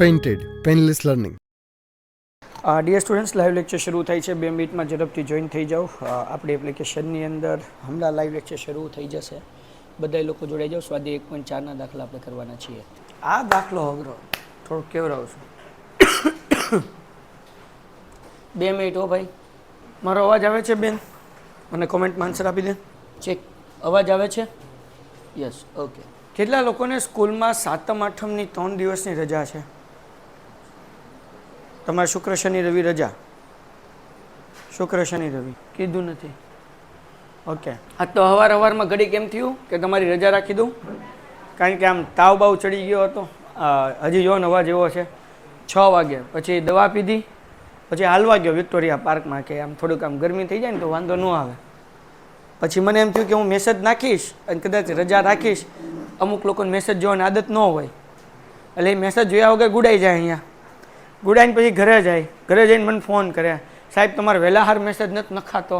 Painted painless learning. Dear students, live lecture શરૂ થાય છે. 2 મિનિટમાં ઝડપથી જોઈન થઈ જાઓ. આપણી એપ્લિકેશનની અંદર હમણાં લાઈવ લેક્ચર શરૂ થઈ જશે. બધા લોકો જોડાઈ જાઓ. સ્વાધ્યાય 1.4ના દાખલા આપણે કરવાના છીએ. આ દાખલો અઘરો થોડુંક કેવડાવું છું. 2 મિનિટ હો ભાઈ. મારો અવાજ આવે છે બેન? મને કોમેન્ટમાં આન્સર આપી દે. ચેક. અવાજ આવે છે? યસ. ઓકે. કેટલા લોકોને સ્કૂલમાં 7મ 8મની 3 દિવસની રજા છે? તમારે શુક્ર શનિ રવિ રજા? શુક્ર શનિ રવિ કીધું નથી. ઓકે. આ તો હવારમાં ઘડી કેમ થયું કે તમારી રજા રાખી દઉં? કારણ કે આમ તાવ બાવ ચડી ગયો હતો. હજી જો અવાજ એવો છે. 6 વાગે પછી દવા પીધી, પછી હાલવા ગયો વિક્ટોરિયા પાર્કમાં કે આમ થોડુંક આમ ગરમી થઈ જાય ને તો વાંધો ન આવે. પછી મને એમ થયું કે હું મેસેજ નાખીશ અને કદાચ રજા રાખીશ. અમુક લોકોને મેસેજ જોવાની આદત ન હોય એટલે એ મેસેજ જોયા વગર ગુડાઈ જાય. અહીંયા ગુડાઈને પછી ઘરે જાય. ઘરે જઈને મને ફોન કરે, સાહેબ તમારે વહેલા હાર મેસેજ નથી નખાતો.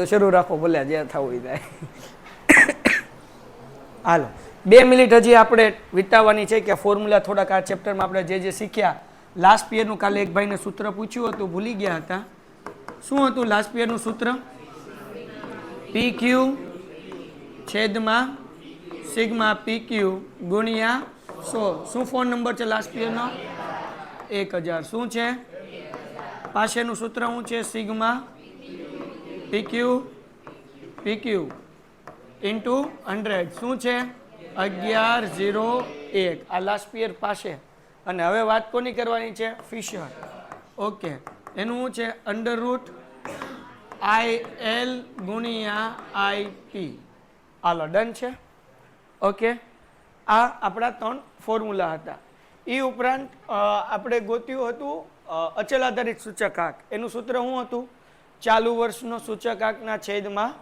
શરૂ રાખો, બોલ્યા જે થવું એ થાય. હાલો, 2 મિનિટ હજી આપણે વિતાવવાની છે કે ફોર્મ્યુલા થોડાક આ ચેપ્ટરમાં આપણે જે શીખ્યા. લાસ્ટ પિયરનું કાલે એક ભાઈને સૂત્ર પૂછ્યું હતું, ભૂલી ગયા હતા. શું હતું લાસ્ટ પિયરનું સૂત્ર? PQ છેદમાં સિગ્મા PQ ગુણ્યા 100. શું ફોન નંબર છે લાસ્ટ પિયરનો? 1000. શું છે પાછળનું સૂત્ર? શું છે? Sigma PQ into 100. શું છે? 1101. આ લાસ્ટ પિયર પાસે. અને હવે વાત કોની કરવાની છે? ફિશર. ઓકે. એનું શું છે? અંડર રૂટ IL ગુણ્યા IP. હાલો, ડન છે. ઓકે. આ આપણા 3 ફોર્મ્યુલા હતા. એ ઉપરાંત આપણે ગોત્યું હતું અચલ આધારિત સૂચકાંક. એનું સૂત્ર શું હતું? ચાલુ વર્ષનો સૂચકાંકના છેદમાં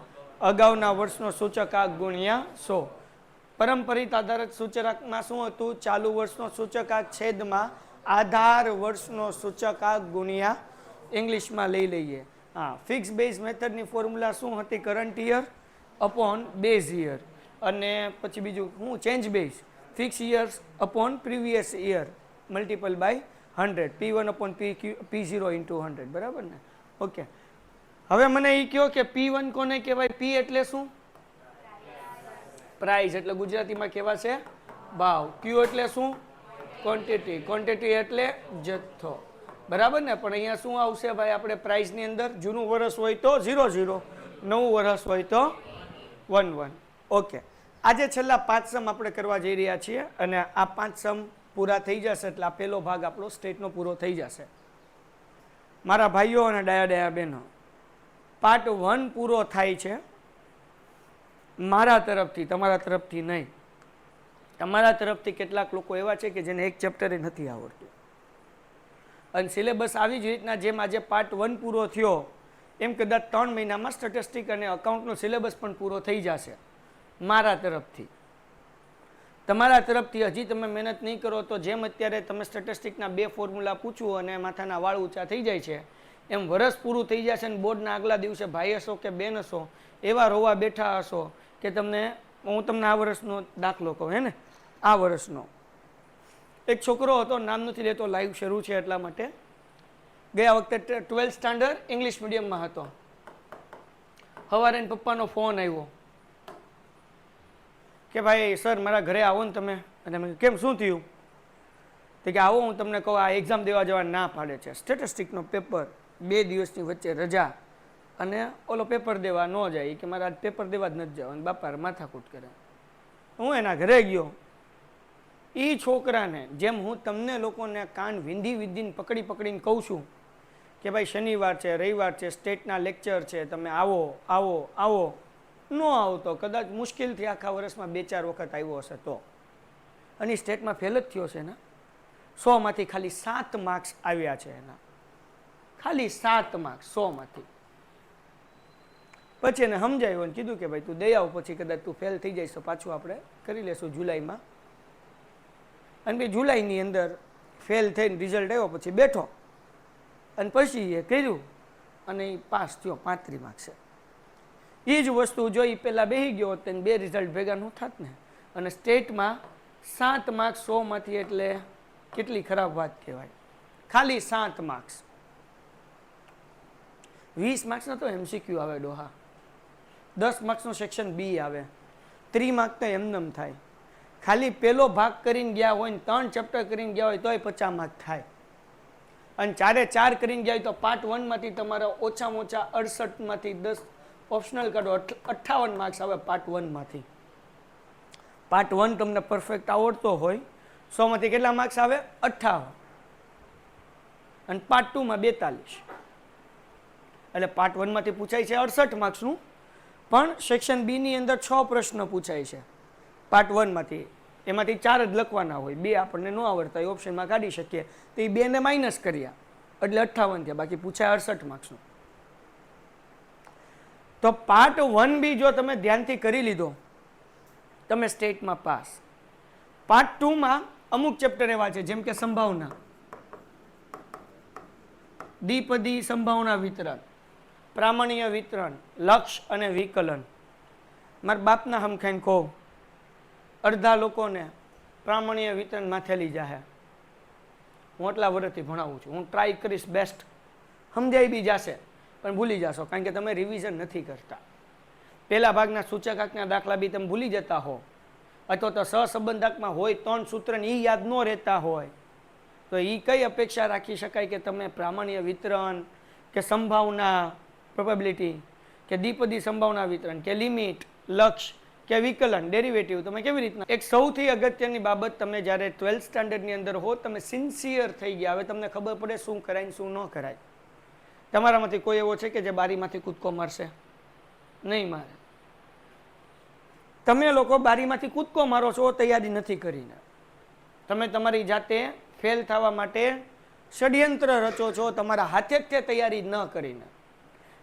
અગાઉના વર્ષનો સૂચકાંક ગુણ્યા 100. પરંપરિત આધારિત સૂચકાંકમાં શું હતું? ચાલુ વર્ષનો સૂચકાંક છેદમાં આધાર વર્ષનો સૂચકાંક ગુણ્યા ઇંગ્લિશમાં લઈ લઈએ. હા, ફિક્સ બેઝ મેથડની ફોર્મ્યુલા શું હતી? Current year upon base year. અને પછી બીજું હું change base fix years upon previous year multiple by 100. P1 upon P0 into 100. બરાબર ને? ઓકે. હવે મને એ કહો કે P1 કોને કહેવાય? P એટલે શું? પ્રાઇસ એટલે ગુજરાતીમાં કહેવાશે ભાવ. Q એટલે શું? ક્વોન્ટિટી. ક્વોન્ટિટી એટલે જથ્થો. બરાબર ને? પણ અહીંયા શું આવશે ભાઈ? આપણે પ્રાઇસની અંદર જૂનું વર્ષ હોય તો 00, નવું વર્ષ હોય તો 11. ઓકે. આજે છેલ્લા 5 સમ આપણે કરવા જઈ રહ્યા છીએ અને આ 5 સમ પૂરા થઈ જશે એટલે આ પહેલો ભાગ આપણો સ્ટેટનો પૂરો થઈ જશે. મારા ભાઈઓ અને ડાયા બહેનો, પાર્ટ 1 પૂરો થાય છે મારા તરફથી, તમારા તરફથી નહીં. તમારા તરફથી કેટલાક લોકો એવા છે કે જેને એક ચેપ્ટરે નથી આવડતું અને સિલેબસ આવી જ રીતના જેમ આજે પાર્ટ 1 પૂરો થયો એમ કદાચ 3 મહિનામાં સ્ટેટિસ્ટિક અને અકાઉન્ટનો સિલેબસ પણ પૂરો થઈ જશે મારા તરફથી. તમારા તરફથી હજી તમે મહેનત નહીં કરો તો જેમ અત્યારે તમે સ્ટેટિસ્ટિકના 2 ફોર્મ્યુલા પૂછવું અને માથાના વાળ ઊંચા થઈ જાય છે એમ વર્ષ પૂરું થઈ જશે અને બોર્ડના આગલા દિવસે ભાઈ હશો કે બેન હશો એવા રોવા બેઠા હશો કે હું તમને આ વર્ષનો દાખલો કહું. હે ને? આ વર્ષનો એક છોકરો હતો, નામ નથી લેતો, લાઈવ શરૂ છે એટલા માટે. ગયા વખતે 12th સ્ટાન્ડર્ડ ઇંગ્લિશ મીડિયમમાં હતો. સવારે પપ્પાનો ફોન આવ્યો કે ભાઈ સર મારા ઘરે આવો ને તમે. અને મેં કેમ, શું થયું? તો કે આવો, હું તમને કહું આ એક્ઝામ દેવા જવા ના પાડે છે. સ્ટેટિસ્ટિકનો પેપર, 2 દિવસની વચ્ચે રજા અને ઓલો પેપર દેવા ન જાય કે મારે આજ પેપર દેવા જ નથી જવાનું. બાપા માથાકૂટ કરે. હું એના ઘરે ગયો. એ છોકરાને જેમ હું તમને લોકોને કાન વિંધીને પકડીને કહું છું કે ભાઈ શનિવાર છે, રવિવાર છે, સ્ટેટના લેક્ચર છે, તમે આવો ન આવતો. કદાચ મુશ્કેલથી આખા વર્ષમાં 2-4 વખત આવ્યો હશે તો. અને સ્ટેટમાં ફેલ જ થયો છે ને. 100માંથી ખાલી 7 માર્ક્સ આવ્યા છે એના. ખાલી 7 માર્ક્સ 100માંથી. પછી એને સમજાવ્યું અને કીધું કે ભાઈ તું દઈ આવ, પછી કદાચ તું ફેલ થઈ જાય તો પાછું આપણે કરી લેશું જુલાઈમાં. અને ભાઈ જુલાઈની અંદર ફેલ થઈને રિઝલ્ટ આવ્યો પછી બેઠો અને પછી એ કર્યું અને એ પાસ થયો 35 માર્ક્સે. એ જ વસ્તુ જો એ પહેલાં બેસી ગયો તેને 2 રિઝલ્ટ ભેગા ન થાત ને. અને સ્ટેટમાં 7 માર્ક્સ 100માંથી એટલે કેટલી ખરાબ વાત કહેવાય. ખાલી 7 માર્ક્સ. 20 માર્ક્સનો તો MCQ આવે ડોહા, 10 માર્ક્સનો સેક્શન બી આવે, 3 માર્ક તો એમનેમ થાય. ખાલી પેલો ભાગ કરીને ગયા હોય ને 3 ચેપ્ટર કરીને ગયા હોય તોય 50 માર્ક થાય. અને 4 કરીને ગયા હોય તો પાર્ટ 1 માંથી તમારા ઓછામાં ઓછા 68 માંથી 10 ઓપ્શનલ કાઢો, 58 માર્ક્સ આવે પાર્ટ 1 માંથી. પાર્ટ 1 તમને પરફેક્ટ આવડતો હોય 100 માંથી કેટલા માર્ક્સ આવે? 58. અને પાર્ટ 2 માં 42. એટલે પાર્ટ 1 માંથી પૂછાય છે 68 માર્ક્સનું, પણ સેક્શન બી ની અંદર 6 પ્રશ્ન પૂછાય છે પાર્ટ 1 માંથી. એમાંથી 4 જ લખવાના હોય, 2 આપણને ન આવડતા હોય ઓપ્શનમાં કાઢી શકીએ, તો એ 2 ને માઇનસ કર્યા એટલે 58 થયા, બાકી પૂછાય 68 માર્ક્સનું. તો પાર્ટ 1 જો તમે ધ્યાનથી કરી લીધો તમે સ્ટેટમાં પાસ. પાર્ટ 2 માં અમુક ચેપ્ટર એવા છે જેમ કે સંભાવના, દ્વિપદી સંભાવના વિતરણ, પ્રામાણ્ય વિતરણ, લક્ષ અને વિકલન. મારા બાપના હમખાઈને કહો, અડધા લોકોને પ્રામાણ્ય વિતરણ માથેલી જાહે. હું આટલા વર્ષથી ભણાવું છું, હું ટ્રાય કરીશ બેસ્ટ, સમજાઈ બી જશે પણ ભૂલી જશો કારણ કે તમે રિવિઝન નથી કરતા. પહેલા ભાગના સૂચકાંકના દાખલા બી તમે ભૂલી જતા હો, અથવા તો સહસંબંધાંકમાં હોય 3 સૂત્ર ને એ યાદ ન રહેતા હોય તો એ કઈ અપેક્ષા રાખી શકાય કે તમે પ્રામાણ્ય વિતરણ કે સંભાવના પ્રોબેબિલિટી કે દ્વિપદી સંભાવના વિતરણ કે લિમિટ, લક્ષ કે વિકલન, ડેરિવેટિવ તમે કેવી રીતના. એક સૌથી અગત્યની બાબત, તમે જ્યારે 12th સ્ટાન્ડર્ડની અંદર હો તમે સિન્સિયર થઈ ગયા, હવે તમને ખબર પડે શું કરાય ને શું ન કરાય. તમારામાંથી કોઈ એવો છે કે જે બારીમાંથી કૂદકો મારશે? નહીં મારે. તમે લોકો બારીમાંથી કૂદકો મારો છો તૈયારી નથી કરીને, તમે તમારી જાતે ફેલ થવા માટે ષડયંત્ર રચો છો, તમારા હાથે જ તે તૈયારી ન કરીને.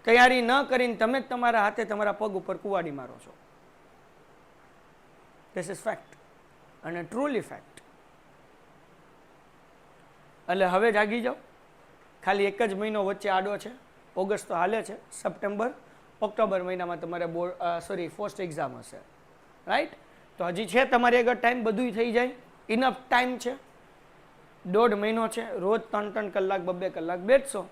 તૈયારી ન કરીને તમે જ તમારા હાથે તમારા પગ ઉપર કુવાડી મારો છો. ધીસ ઇઝ ફેક્ટ અને ટ્રુલી ફેક્ટ. એટલે હવે જાગી જાઓ. ખાલી એક જ મહિનો વચ્ચે આડો છે, ઓગસ્ટ તો હાલે છે, સપ્ટેમ્બર ઓક્ટોબર મહિનામાં તમારે ફર્સ્ટ એક્ઝામ હશે, રાઈટ? તો હજી છે તમારી આગળ ટાઈમ, બધું થઈ જાય, ઇનફ ટાઈમ છે. 1.5 મહિનો છે, રોજ 3-3 કલાક 2-2 કલાક બેઠશો.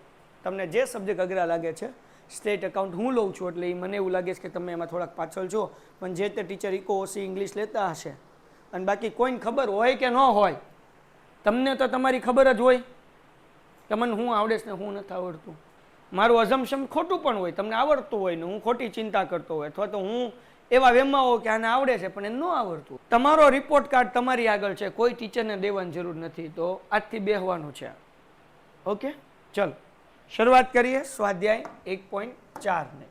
તમને જે સબ્જેક્ટ અઘરા લાગે છે, સ્ટેટ એકાઉન્ટ હું લઉં છું એટલે મને એવું લાગે છે કે તમે એમાં થોડાક પાછળ છો, પણ જે તે ટીચર ઇકો ઓસી ઇંગ્લિશ લેતા હશે અને બાકી કોઈને ખબર હોય કે ન હોય, તમને તો તમારી ખબર જ હોય કે મને હું આવડે છે ને હું નથી આવડતું. મારું અઝમ્પશન ખોટું પણ હોય, તમને આવડતું હોય ને હું ખોટી ચિંતા કરતો હોય, અથવા તો હું એવા વેમમાં હોઉં કે આને આવડે છે પણ એ ન આવડતું. તમારો રિપોર્ટ કાર્ડ તમારી આગળ છે, કોઈ ટીચરને દેવાની જરૂર નથી. તો આજથી બેહવાનું છે. ઓકે, ચલો શરૂઆત કરીએ સ્વાધ્યાય 1.4 ને.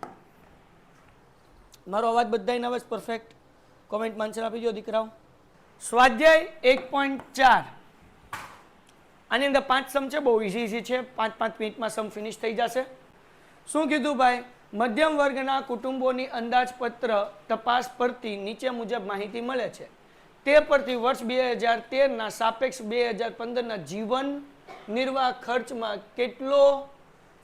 મારો અવાજ બધાને આવે છે પરફેક્ટ? કોમેન્ટમાં આન્સર આપી દો દીકરાઓ. સ્વાધ્યાય 1.4 આની અંદર 5 સમ છે, બહુ ઇઝી છે, 5-5 મિનિટમાં સમ ફિનિશ થઈ જશે. શું કીધું ભાઈ? મધ્યમ વર્ગના કુટુંબોની અંદાજપત્ર તપાસ પરથી નીચે મુજબ માહિતી મળે છે. તે પરથી વર્ષ 2013ના સાપેક્ષ 2015ના જીવન નિર્વાહ ખર્ચમાં કેટલો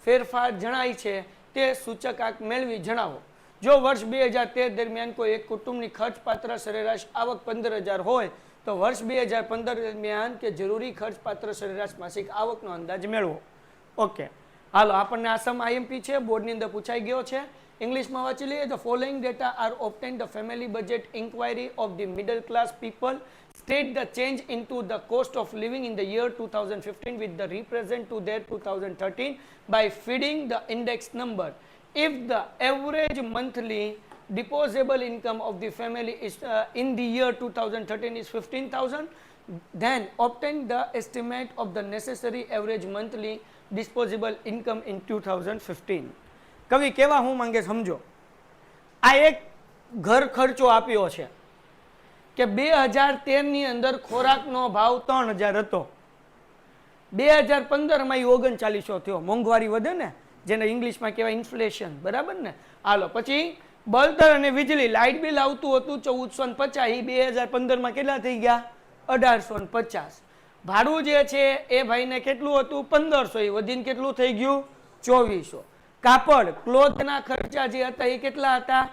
ફેરફાર જણાય છે તે સૂચકાંક મેળવી જણાવો. જો વર્ષ 2013 દરમિયાન કોઈ એક કુટુંબની ખર્ચપાત્ર સરેરાશ આવક 15,000 હોય તો વર્ષ 2015 દરમિયાન કે જરૂરી ખર્ચપાત્ર સરેરાશ માસિક આવકનો અંદાજ મેળવો. ઓકે, હાલો આપણને આ સમ આઈએમપી છે, બોર્ડની અંદર પૂછાઈ ગયો છે. ઇંગ્લિશમાં વાંચી લઈએ. The following data are obtained the family budget inquiry of the middle class people state the change into the cost of living in the year 2015 with the represent to their 2013 by feeding the index number. If the average monthly disposable income of the family is in the year 2013 is 15,000, then obtain the estimate of the necessary average monthly disposable income in 2015. કવિ કેવા હું માંગે સમજો. આ એક ઘર ખર્ચો આપ્યો છે કે 2013ની અંદર ખોરાકનો ભાવ 3,000 હતો, 2015માં 3900 થયો. મોંઘવારી વધે ને, જેને ઇંગ્લિશમાં કહેવાય ઇન્ફ્લેશન, બરાબર ને? હાલો પછી બળતણ અને વીજળી લાઇટ બિલ આવતું હતું 1450, 2015માં કેટલા થઈ ગયા? 1850. ભાડું જે છે એ ભાઈને કેટલું હતું? 1500, એ વધીને કેટલું થઈ ગયું? 2400. કાપડ ક્લોથના ખર્ચા જે હતા એ કેટલા હતા?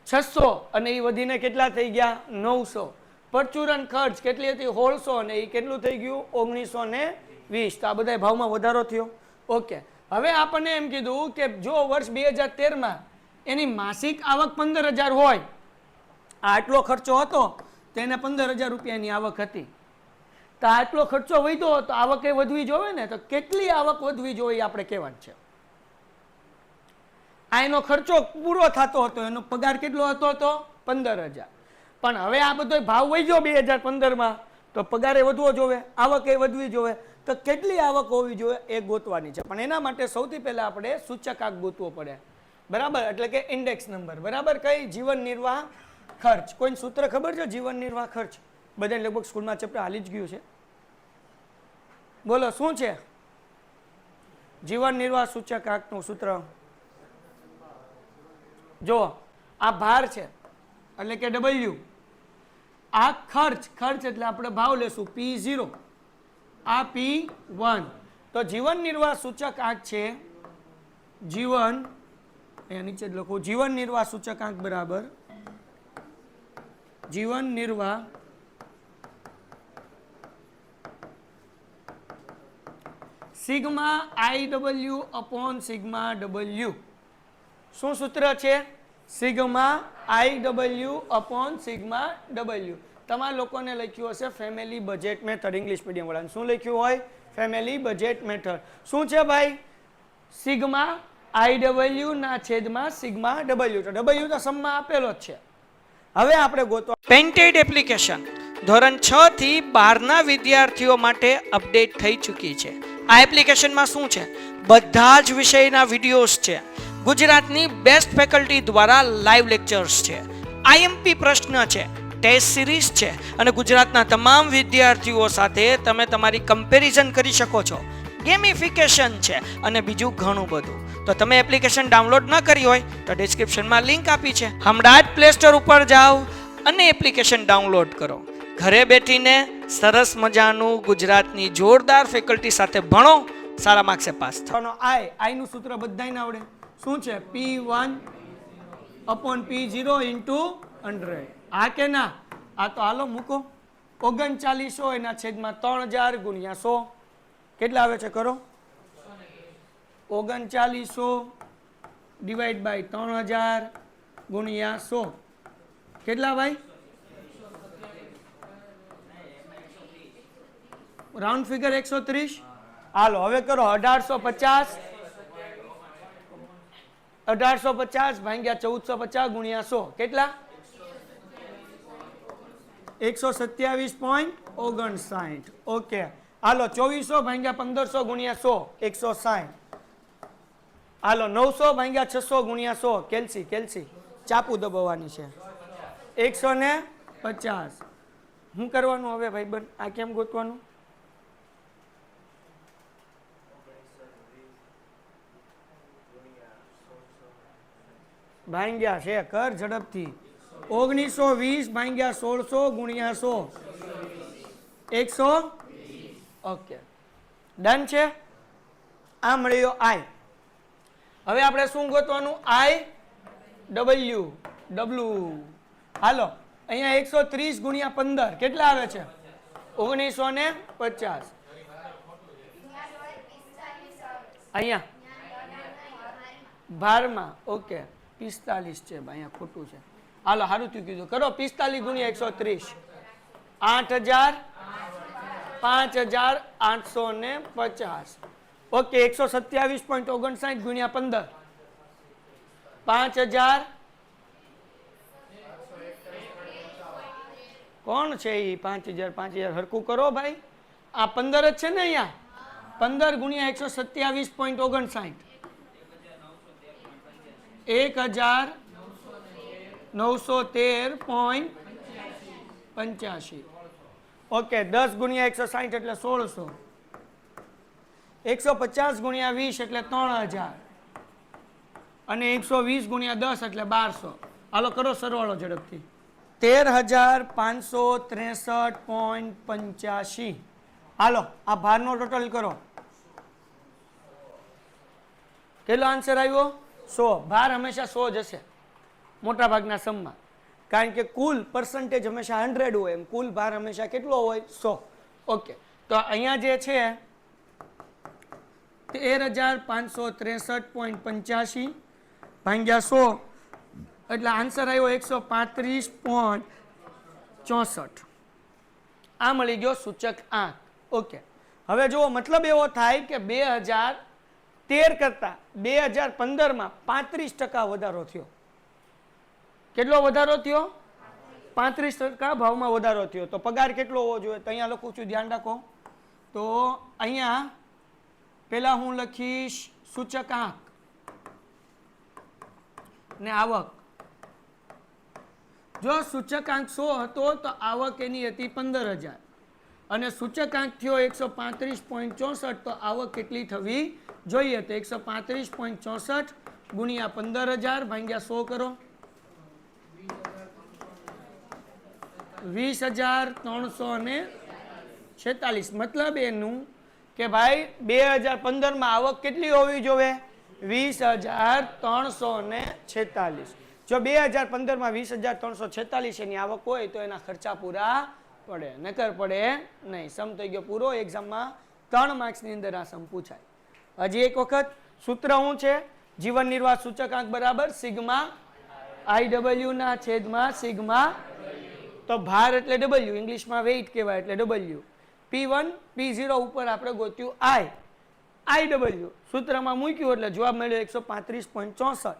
600 અને એ વધીને કેટલા થઈ ગયા? 900. પરચુરણ ખર્ચ કેટલી હતી 1600 ને એ કેટલું થઈ ગયું 1920. તો આ બધા ભાવમાં વધારો થયો. ઓકે, હવે આપણને એમ કીધું કે જો વર્ષ 2013માં એની માસિક આવક 15,000 હોય, આટલો ખર્ચો હતો તો એને 15,000 રૂપિયાની આવક હતી, તો આટલો ખર્ચો વધ્યો તો આવક એ વધવી જોઈએ ને. તો કેટલી આવક વધવી જોઈએ આપણે કહેવાનું છે. આ એનો ખર્ચો પૂરો થતો હતો, એનો પગાર કેટલો હતો તો 15,000. પણ હવે આ બધો ભાવ વધ્યો 2015માં, તો પગારે વધવો જોઈએ, આવક એ વધવી જોઈએ. તો કેટલી આવક હોવી જોઈએ એ ગોતવાની છે. પણ એના માટે સૌથી પહેલા આપણે સૂચકાંક ગોતવો પડે, બરાબર, એટલે કે ઇન્ડેક્સ નંબર, બરાબર. કઈ? જીવન નિર્વાહ ખર્ચ. કોઈને સૂત્ર ખબર છે જીવન નિર્વાહ ખર્ચ? બધા લગભગ સ્કૂલમાં ચેપ્ટર હાલી જ ગયું છે. બોલો શું છે જીવન નિર્વાહ સૂચકાંકનું સૂત્ર? જો આ ભાર છે એટલે કે W, આ ખર્ચ, ખર્ચ એટલે આપણે ભાવ લેશું P0, આ P1. તો જીવન નિર્વાહ સૂચકાંક છે જીવન, અહીંયા નીચે જ લખું, જીવન નિર્વાહ સૂચકાંક બરાબર જીવન નિર્વાહ sigma IW upon sigma W. શું સૂત્ર છે? Sigma IW upon sigma W. તમારા લોકોને લખ્યું હશે family budget method, English medium વાળાને શું લખ્યું હોય? Family budget method. શું છે ભાઈ? સિગ્મા IW ના છેદમાં સિગ્મા W. તો W તો સમમાં આપેલો જ છે. હવે આપણે ગોતવા પેન્ટેડ એપ્લિકેશન ધોરણ 6 થી 12 ના વિદ્યાર્થીઓ માટે અપડેટ થઈ ચૂકી છે. આ એપ્લિકેશનમાં શું છે? બધા જ વિષયના વિડીયોઝ છે, ગુજરાતની બેસ્ટ ફેકલ્ટી દ્વારા લાઈવ લેક્ચર્સ છે, IMP પ્રશ્ન છે, ટેસ્ટ સિરીઝ છે અને ગુજરાતના તમામ વિદ્યાર્થીઓ સાથે તમે તમારી કમ્પેરિઝન કરી શકો છો. ગેમિફિકેશન છે અને બીજું ઘણું બધું. તો તમે એપ્લિકેશન ડાઉનલોડ ન કરી હોય તો ડિસ્ક્રિપ્શનમાં લિંક આપી છે, હમણાં જ પ્લે સ્ટોર ઉપર જાઓ અને એપ્લિકેશન ડાઉનલોડ કરો. ઘરે બેઠીને સરસ મજાનું ગુજરાતની જોરદાર ફેકલ્ટી સાથે ભણો, સારા માર્ક્સે પાસ થવાનો. I નું સૂત્ર બધાને આવડે. શું છે? P1 upon P0 into 100. હા કે ના? આ તો હાલો મૂકો. 3900 એના છેદમાં 3000 ગુણ્યા 100 કેટલા આવે છે કરો? 3900 ડિવાઈડ બાય 3000 ગુણ્યા 100 કેટલા ભાઈ? Round figure 130. હાલો હવે કરો 1850 ભાગ્યા 1450 ગુણ્યા 100 કેટલા? 127.59. ઓકે, હાલો 2400 ભાગ્યા 1500 ગુણ્યા 100 160. હાલો 900 ભાગ્યા 600 ગુણ્યા 100 કેલ્સી ચાપુ દબાવવાની છે 150. શું કરવાનું હવે ભાઈબંધ? આ કેમ ગોતવાનું? ભાંગ્યા છે, કર ઝડપથી. 1920 ભાંગ્યા 1600 ગુણ્યા 100 100. ઓકે, ડન છે. આ મળ્યો I. હવે આપણે શું ગોતવાનું? IW. હાલો અહીંયા 130 ગુણ્યા 15 કેટલા આવે છે? 1950. અહીંયા ભારમાં ઓકે 45 છે, અહીંયા ખોટું છે. હાલો સારું થયું કીધું. કરો 45 ગુણ્યા 130 8000 5850. ઓકે 127.59 ગુણ્યા 15 5000. કોણ છે એ? 5000 હરકું કરો ભાઈ. આ 15 જ છે ને અહીંયા? 15 ગુણ્યા 127.59 1913.85. ઓકે 10 ગુણ્યા 160 એટલે 1600. 150 ગુણ્યા 20 એટલે 3000 અને 120 ગુણ્યા 10 એટલે 1200. હાલો કરો સરવાળો ઝડપથી. 13,563.85. હાલો આ ભારનો ટોટલ કરો. કેટલો આન્સર આવ્યો? 100. ભાર હંમેશા 100 જ હશે મોટા ભાગના સમમાં. કારણ કે કુલ પર્સન્ટેજ હંમેશા 100 હોય, એમ કુલ ભાર હંમેશા કેટલો હોય 100. ઓકે, તો અહીંયા જે છે 13,563.85 ભાગ્યા 100 એટલે આન્સર આવ્યો 135.64. આ મળી ગયો સૂચક આંક. ઓકે, હવે જુઓ મતલબ એવો થાય કે 2013 કરતા 2015 35% વધારો થયો. કેટલો વધારો થયો? 35% ભાવમાં વધારો થયો. તો પગાર કેટલો હોવો જોઈએ? તો અહીંયા લખું છું, ધ્યાન રાખો. તો અહીંયા પેલા હું લખીશ સૂચકાંક ને આવક. જો સૂચકાંક 100 હતો તો આવક એની હતી 15,000 અને સૂચકાંક થયો 135.64 તો આવક કેટલી થવી જોઈએ? તો 135.64 ગુણ્યા 15,000 ભાગ્યા 100 કરો, 20,346. મતલબ એનું કે ભાઈ 2015 આવક કેટલી હોવી જોઈએ? 20,346. જો 2015 20,346 એની આવક હોય તો એના ખર્ચા પૂરા પડે, નકર પડે નહીં. સમ થઈ ગયો પૂરો. એક્ઝામમાં 3 માર્ક્સની અંદર આ સમ પૂછાય. હજી એક વખત સૂત્ર શું છે? જીવન નિર્વાહ સૂચકાંક બરાબર સિગ્મા IW ના છેદમાં સિગ્મા. તો ભાર એટલે W, ઇંગ્લિશમાં વેઇટ કહેવાય એટલે W. P1 P0 ઉપર આપણે ગોત્યું IW, સૂત્રમાં મૂક્યું એટલે જવાબ મળ્યો 135.64.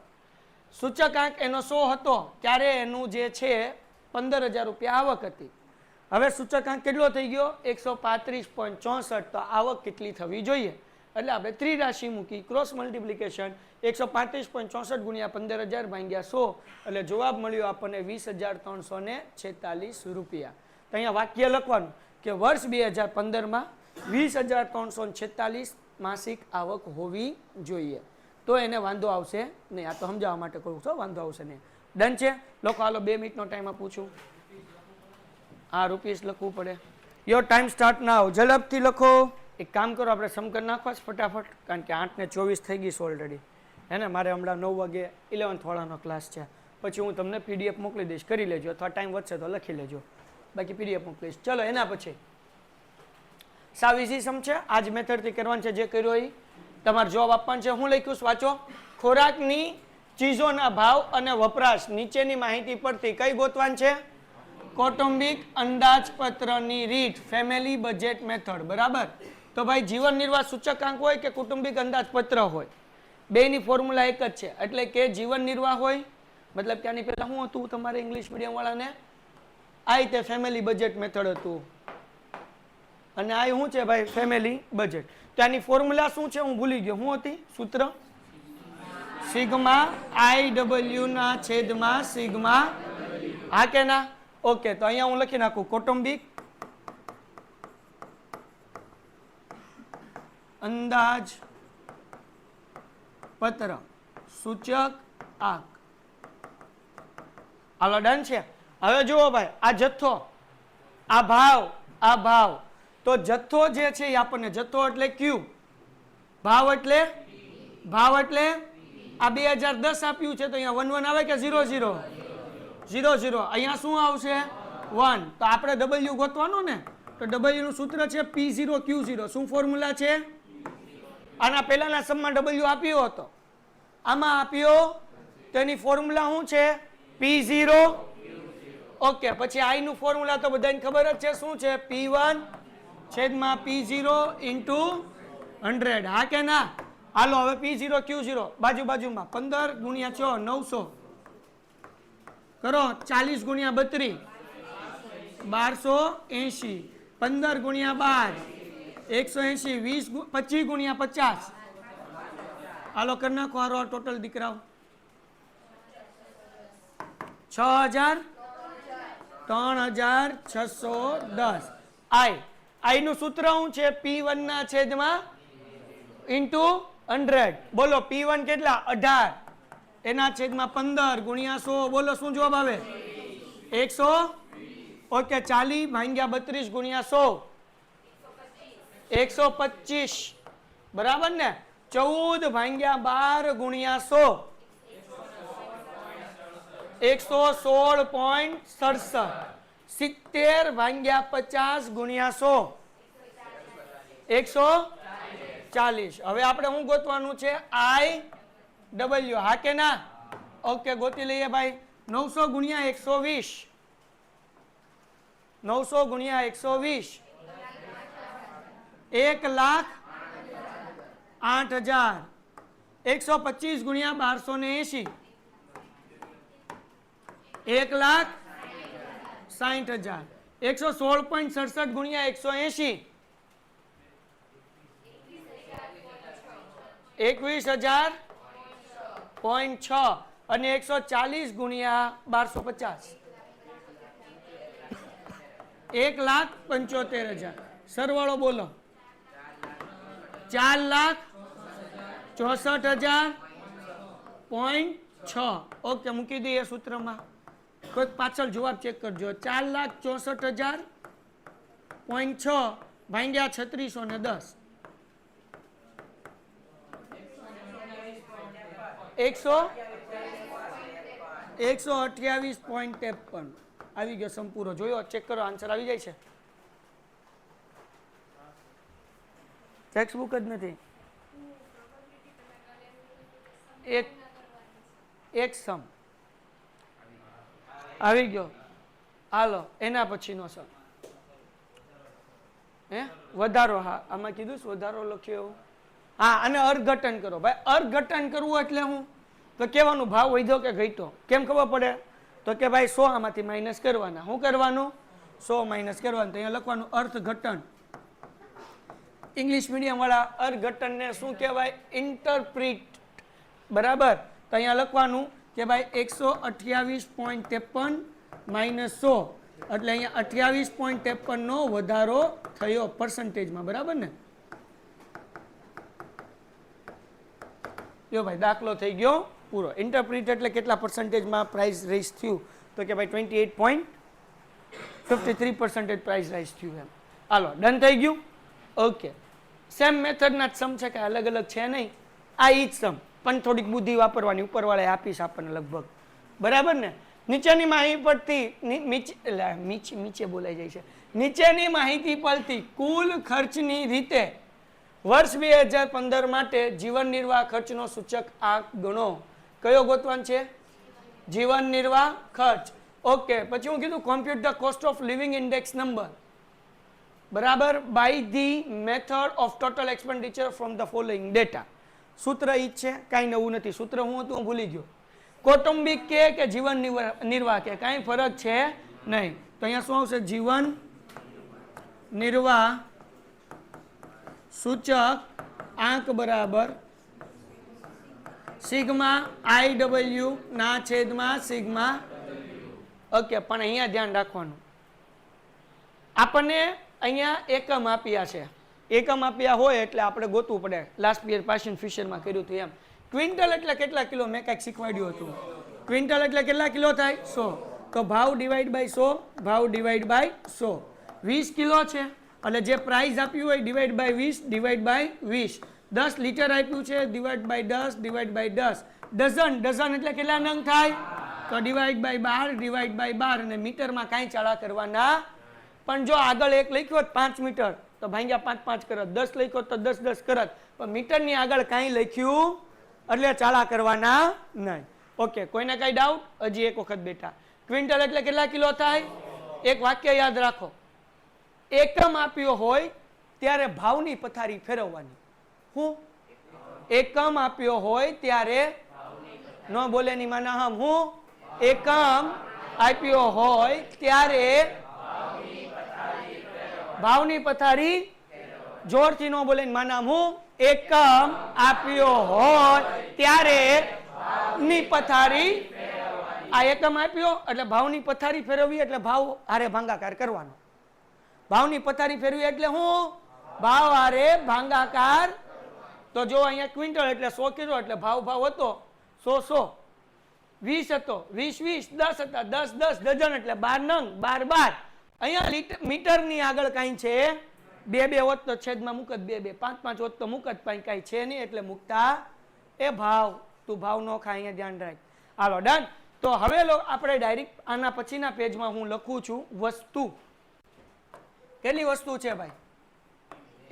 સૂચકાંક એનો 100 હતો ત્યારે એનું જે છે 15,000 રૂપિયા આવક હતી. હવે સૂચકાંક કેટલો થઈ ગયો? 135.64. તો આવક કેટલી થવી જોઈએ? એટલે આપણે ત્રિરાશિ મૂકી, ક્રોસ મલ્ટિપ્લિકેશન 135.64 ગુણ્યા 15,000 ભાગ્યા 100 એટલે જવાબ મળ્યો આપણને 20,346 રૂપિયા. તો અહીંયા વાક્ય લખવાનું કે વર્ષ 2015 20,346 માસિક આવક હોવી જોઈએ. તો એને વાંધો આવશે નહીં. આ તો સમજાવવા માટે કહું છું, વાંધો આવશે નહીં. ડન છે? લોકો હાલો 2 મિનિટનો ટાઈમ પૂછું. આ રૂપીસ લખવું પડે. યોર ટાઈમ સ્ટાર્ટ નાઉ. ઝડપથી લખો. એક કામ કરો, આપણે સમ કરી નાખવા ફટાફટ, કારણ કે 8:24 થઈ ગઈ છે ઓલરેડી. હે ને, મારે હમણાં 9 વાગે 11th વાળાનો ક્લાસ છે. પછી હું તમને PDF મોકલી દઈશ, કરી લેજો, અથવા ટાઈમ વધશે તો લખી લેજો, બાકી PDF મોકલીશ. ચલો એના પછી સાવ ઇઝી સમ છે. આ જ મેથડથી કરવાનું છે. જે કર્યો એ તમારે જવાબ આપવાનો છે. હું લખ્યું વાંચો. ખોરાકની ચીજોના ભાવ અને વપરાશ નીચેની માહિતી પરથી કઈ ગોતવાની છે? કૌટુંબિક અંદાજપત્રની રીત, ફેમિલી બજેટ મેથડ. બરાબર. તો ભાઈ જીવન નિર્વાહ સૂચકાંક હોય કે કૌટુંબિક અંદાજપત્ર હોય, બેની ફોર્મ્યુલા એક જ છે. એટલે કે જીવન નિર્વાહ હોય મતલબ કે આની પહેલા શું હતું તમારે ઇંગ્લિશ મીડિયમ વાળાને? આ રીતે ફેમિલી બજેટ મેથડ હતું, અને આ શું છે ભાઈ? Family budget. તો આની ફોર્મ્યુલા શું છે? હું ભૂલી ગયો. શું હતી સૂત્ર? સિગ્મા IW ના છેદમાં સિગ્મા. હા કે ના? ઓકે, તો અહીંયા હું લખી નાખું કૌટુંબિક અંદાજ પત્ર સૂચક આંક. હાલો ડન છે. હવે જુઓ ભાઈ, આ જથ્થો, આ ભાવ. તો જથ્થો જે છે એ આપણને, જથ્થો એટલે Q, ભાવ એટલે આ 2010 આપ્યું છે તો અહીંયા 1 1 આવે કે 0 0 0 0. અહીંયા શું આવશે? 1. તો આપણે W ગોતવાનું ને, તો W નું સૂત્ર છે P0 Q0. શું ફોર્મ્યુલા છે? આના પહેલાના સમમાં W આપ્યો હતો, આમાં આપ્યો, તો એની ફોર્મ્યુલા શું છે? P0. ઓકે, પછી I નું ફોર્મ્યુલા તો બધાને ખબર જ છે. શું છે? P1 છેદમાં P0 ઇન્ટુ 100. હા કે ના? હાલો હવે P0 Q0 બાજુમાં 15 ગુણ્યા 6 900 કરો, 40 ગુણ્યા 32 1280, 15 ગુણ્યા 12 180, 25 ગુણ્યા 50. હાલો કરી નાખો હારો ટોટલ દીકરાઓ. 6,3610. I નું સૂત્ર શું છે? P1 ના છેદમાં ઇન્ટુ 100. બોલો P1 કેટલા? 18 એના છેદમાં 15 ગુણ્યા 100. બોલો શું જવાબ આવે? 100. ઓકે, 40 ભાગ્યા 32 ગુણ્યા 100 125. બરાબર ને? 14 ભાગ્યા 12 ગુણ્યા 100 116.67 70 ભાગ્યા 50 ગુણ્યા 100 140. હવે આપણે શું ગોતવાનું છે? આઈ ડબલ્યુ. હા કે ના? ઓકે, ગોતી લઈએ ભાઈ. 900 ગુણ્યા 120 900 ગુણ્યા 120 1,08,000. 125 ગુણ્યા 1280 1,60,000. 116.67 ગુણ્યા 180 21,000.6 અને 140 ગુણ્યા 1250 1,75,000. સરવાળો બોલો. 4,64,000.6. ઓકે, મૂકી દઈએ સૂત્રમાં. કોઈક પાછળ જવાબ ચેક કરજો. 4,64,000.6 ભાગ્યા 3610 128.53 આવી ગયો સંપૂર્ણ. જોયો? ચેક કરો, આન્સર આવી જાય છે. ટેક્સ્ટ બુક જ નથી. એક સમ આવી ગયો. હાલો, એના પછીનો સમ વધારો. હા, આમાં કીધું વધારો લખ્યો એવું. હા, અને અર્થઘટન કરો ભાઈ. અર્થઘટન કરવું એટલે હું તો કહેવાનું ભાવ વધ્યો કે ઘટ્યો. કેમ ખબર પડે? તો કે ભાઈ 100 આમાંથી માઇનસ કરવાના. શું કરવાનું? 100 માઇનસ કરવાનું. તો અહીંયા લખવાનું અર્થઘટન. ઇંગ્લિશ મીડિયમ વાળા અર્થઘટનને શું કહેવાય? ઇન્ટરપ્રિટ. બરાબર? તો અહીંયા લખવાનું કે ભાઈ 128.53 માઇનસ 100 એટલે અહીંયા 28.53 નો વધારો થયો પર્સન્ટેજમાં. બરાબર ને? જો ભાઈ, દાખલો થઈ ગયો પૂરો. ઇન્ટરપ્રિટ એટલે કેટલા પર્સન્ટેજમાં પ્રાઇસ રાઇઝ થયું? તો કે ભાઈ 28.53% પ્રાઇસ રાઇઝ થયું એમ. હાલો, ડન થઈ ગયું. ઓકે, સેમ મેથડના જ સમ છે, કે અલગ અલગ છે નહીં. આ ઈ જ સમ, પણ થોડીક બુદ્ધિ વાપરવાની. ઉપરવાળાએ આપીશ આપણને લગભગ. બરાબર ને? નીચેની માહિતી પરથી નીચે બોલાઈ જાય છે. નીચેની માહિતી પરથી કુલ ખર્ચની રીતે વર્ષ 2015 માટે જીવન નિર્વાહ ખર્ચનો સૂચક આંક ગણો. કયો ગોતવાન છે? જીવન નિર્વાહ ખર્ચ. ઓકે, પછી હું કીધું compute the cost of living index number. બરાબર? By the method of total expenditure from the following data. સૂત્ર ઈ છે, કાંઈ નવું નથી. સૂત્ર હું હતું, હું ભૂલી ગયો. કૌટુંબિક કે જીવન નિર્વાહ કે કાંઈ ફરક છે નહીં. તો અહીંયા શું આવશે? જીવન નિર્વાહ સૂચક આંક બરાબર સિગ્મા આઈ ડબલ્યુ ના છેદમાં સિગ્મા. ઓકે, પણ અહીંયા ધ્યાન રાખવાનું, આપણને અહીંયા એકમ આપ્યા છે. એકમ આપ્યા હોય એટલે આપણે ગોતવું પડે. લાસ્ટ યર પાસિંગ ફિશરમાં કર્યું હતું એમ. ક્વિન્ટલ એટલે કેટલા કિલો? મેં કંઈક શીખવાડ્યું હતું. ક્વિન્ટલ એટલે કેટલા કિલો થાય? 100. તો ભાવ ડિવાઈડ બાય 100, ભાવ ડિવાઈડ બાય 100. 20 કિલો છે એટલે જે પ્રાઇસ આપ્યું હોય divide by 20 divide by 20. 10 litre આપ્યું છે divide by 10 divide by 10. Dozen, dozen એટલે કેટલા નંગ થાય? તો ડિવાઈડ બાય 12 ડિવાઈડ બાય 12. અને મીટરમાં કાંઈ ચાળા કરવાના. પણ જો આગળ એક લખ્યો 5 મીટર તો ભાંગ્યા 5 5 કરત. 10 લખ્યો તો 10 10 કરત. પણ મીટરની આગળ કાંઈ લખ્યું એટલે ચાળા કરવાના નહીં. ઓકે, કોઈને કાંઈ ડાઉટ? હજી એક વખત બેટા. ક્વિન્ટલ એટલે કેટલા કિલો થાય? એક વાક્ય યાદ રાખો. એકમ આપ્યો હોય ત્યારે ભાવની પથારી ફેરવવાની. હું એકમ આપ્યો હોય ત્યારે ન બોલે ની માના હમ. હું એકમ આપ્યો હોય ત્યારે ભાવની પથારી. જોરથી ન બોલે ની માના હું એકમ આપ્યો હોય ત્યારે ની પથારી. આ એકમ આપ્યો એટલે ભાવની પથારી ફેરવવી એટલે ભાવ હારે ભાંગાકાર કરવાનો. ભાવની પથારી ફેરવી એટલે હું ભાવ હારે ભાંગાકાર. તો જો અહીંયા ક્વિન્ટલ એટલે 100 કિલો એટલે ભાવ હતો 100 100. 20 હતો 20 20. 10 હતા 10 10. ડઝન એટલે 12 નંગ 12 12. અહીંયા મીટરની આગળ કાંઈ છે 2 2 હોત તો છેદમાં મુકત 2 2. 5 5 હોત તો મુકત પાઈ કાંઈ છે નહીં એટલે મુકતા એ ભાવ. તું ભાવ નો ખા, અહીંયા ધ્યાન રાખ. હાલો, ડન. તો હવે આપણે ડાયરેક્ટ આના પછીના પેજમાં હું લખું છું વસ્તુ. કેટલી વસ્તુ છે ભાઈ?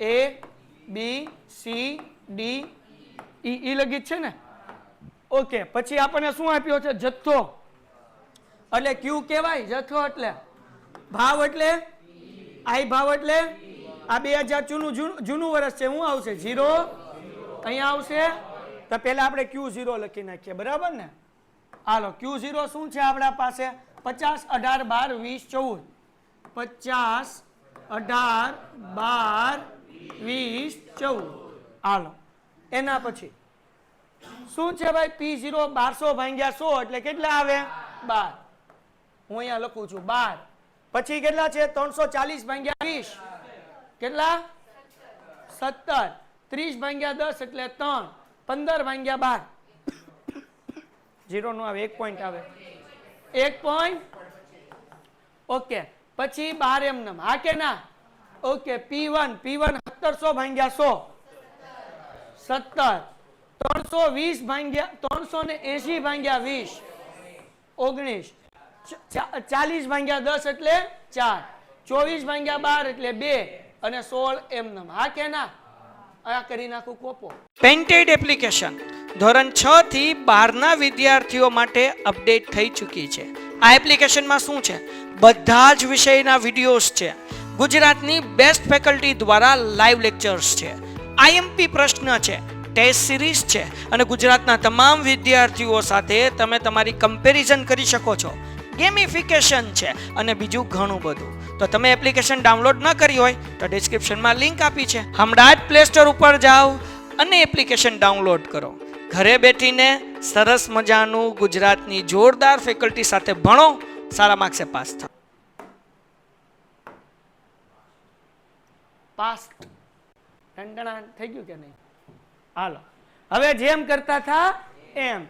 A B C D E લગી છે ને? ઓકે, પછી આપણને શું આપ્યો છે? જથ્થો. એટલે ક્યુ કહેવાય જથ્થો, એટલે ભાવ એટલે આઈ, ભાવ એટલે આ 2000 જૂનું વર્ષ છે, શું આવશે? 0 અહીંયા આવશે. તો પહેલા આપણે Q0 લખી નાખીએ, બરાબર ને? હાલો, Q0 શું છે આપણા પાસે? 50 18 12 20 14 50 18 12 20 14. હાલો, એના પછી શું છે ભાઈ? P0 1200 ભાગ્યા 100 એટલે કેટલા આવે? 12. હું અહીંયા લખું છું 12. પછી કેટલા છે? 340 ભાગ્યા 20 કેટલા? 17. 30 ભાગ્યા 10 એટલે 3. 15 ભાગ્યા 12 0 નો આવે, 1 પોઈન્ટ આવે, 1 પોઈન્ટ. ઓકે, પછી 12 એમ. હા કે ના? ઓકે, P1 1700 ભાગ્યા 100 17. 320 ભાગ્યા 380 ભાગ્યા 20 19. 40 ભાગ્યા 10 એટલે 4. 24 ભાગ્યા 12 એટલે 2 અને 16 એમ. હા કે ના? આ કરી નાખું કોપો. પેન્ટેડ એપ્લિકેશન ધોરણ 6 થી 12 ના વિદ્યાર્થીઓ માટે અપડેટ થઈ ચૂકી છે. આ એપ્લિકેશનમાં શું છે? બધા જ વિષયના વિડિયોઝ છે. ગુજરાતની બેસ્ટ ફેકલ્ટી દ્વારા લાઈવ લેક્ચર્સ છે. આઈએમપી પ્રશ્ન છે, ટેસ્ટ સિરીઝ છે અને ગુજરાતના તમામ વિદ્યાર્થીઓ સાથે તમે તમારી કમ્પેરિઝન કરી શકો છો. ગેમિફિકેશન છે અને બીજું ઘણું બધું. તો તમે એપ્લિકેશન ડાઉનલોડ ન કરી હોય તો ડિસ્ક્રિપ્શનમાં લિંક આપી છે. હમણાં જ પ્લે સ્ટોર ઉપર જાઓ અને એપ્લિકેશન ડાઉનલોડ કરો. ઘરે બેઠીને સરસ મજાનું ગુજરાતની જોરદાર ફેકલ્ટી સાથે ભણો, સારા માર્ક્સે પાસ થાઓ. પાસ થઈ ગયું કે નહીં? હાલો, હવે જેમ કરતા થા એમ.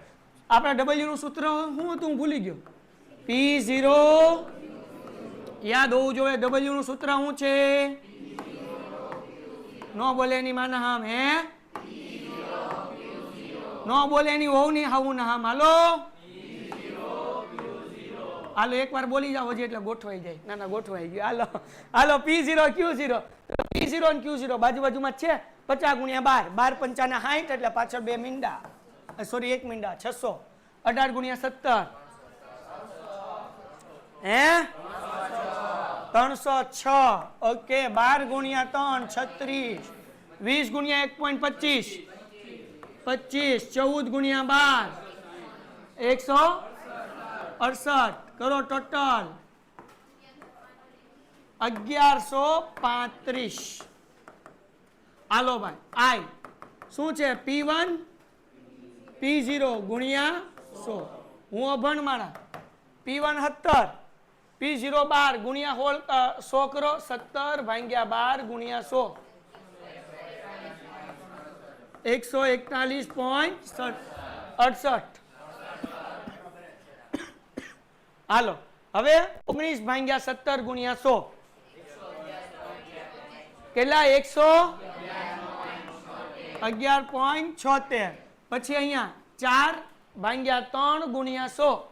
આપણા W નું સૂત્ર શું હતું? હું ભૂલી ગયો. P0 યાદ હોવું જોઈએ. W નું સૂત્ર શું છે? નો બોલે એની માના હામ. હે નો બોલે એની હોવ ની હાવું ના હામ. હાલો હાલો, એકવાર બોલી જાવ હજી એટલે ગોઠવાઈ જાય. ના ના, ગોઠવાઈ ગયું. હાલો હાલો, P0 Q0. P0 અને Q0 બાજુ બાજુમાં જ છે. 50 ગુણ્યા 12 12 5 60 એટલે પાછળ 2 મીંડા, સોરી 1 મીંડા 600. 18 ગુણ્યા 17 હે 306. ઓકે, 12 ગુણ્યા 3 36. 20 ગુણ્યા 1.25 25. 14 ગુણ્યા 12 168. કરો ટોટલ 1135. હાલો ભાઈ, આઈ શું છે? P1 P0 ગુણ્યા 100. હું અભણ મારા. P1 17, P0 12 ગુણ્યા 100 કરો. 17 ભાગ્યા 12 ગુણ્યા 100 141.68. હાલો, હવે 19 ભાગ્યા 17 ગુણ્યા 100 કેટલા? 111.76. પછી અહીંયા 4 ભાગ્યા 3 ગુણ્યા 100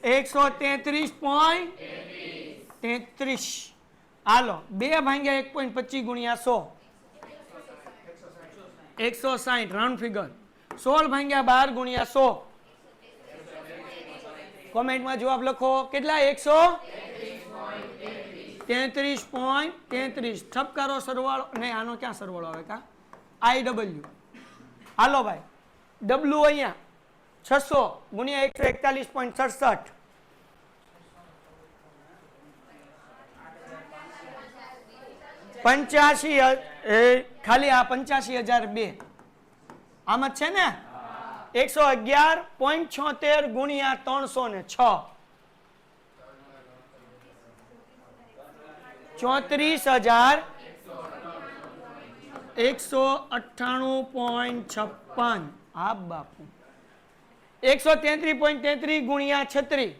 133.33. હાલો, 2 ભાગ્યા 1.25 ગુણ્યા 100 160. Round figure. 16 ભાગ્યા 12 ગુણ્યા 100. કોમેન્ટમાં જવાબ લખો. કેટલા? 133.33. ઠપકારો સરવાળો નહીં, આનો ક્યાં સરવાળો આવે? કા IW. હાલો ભાઈ, W અહીંયા 600 ગુણ્યા 141.67 85. ખાલી આ 85,002 આમ જ છે ને? 111.76 ગુણ્યા 306 34,198.56. હા બાપુ. 133.33 ગુણ્યા 36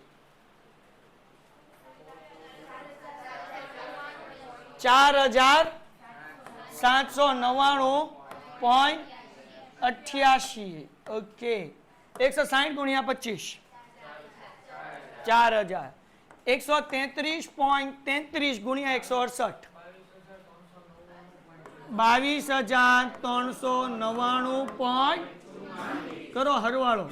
4799. 88. ઓકે 160 ગુણ્યા 25 4000. 133.33 ગુણ્યા 168 22,399. કરો હરવાળો.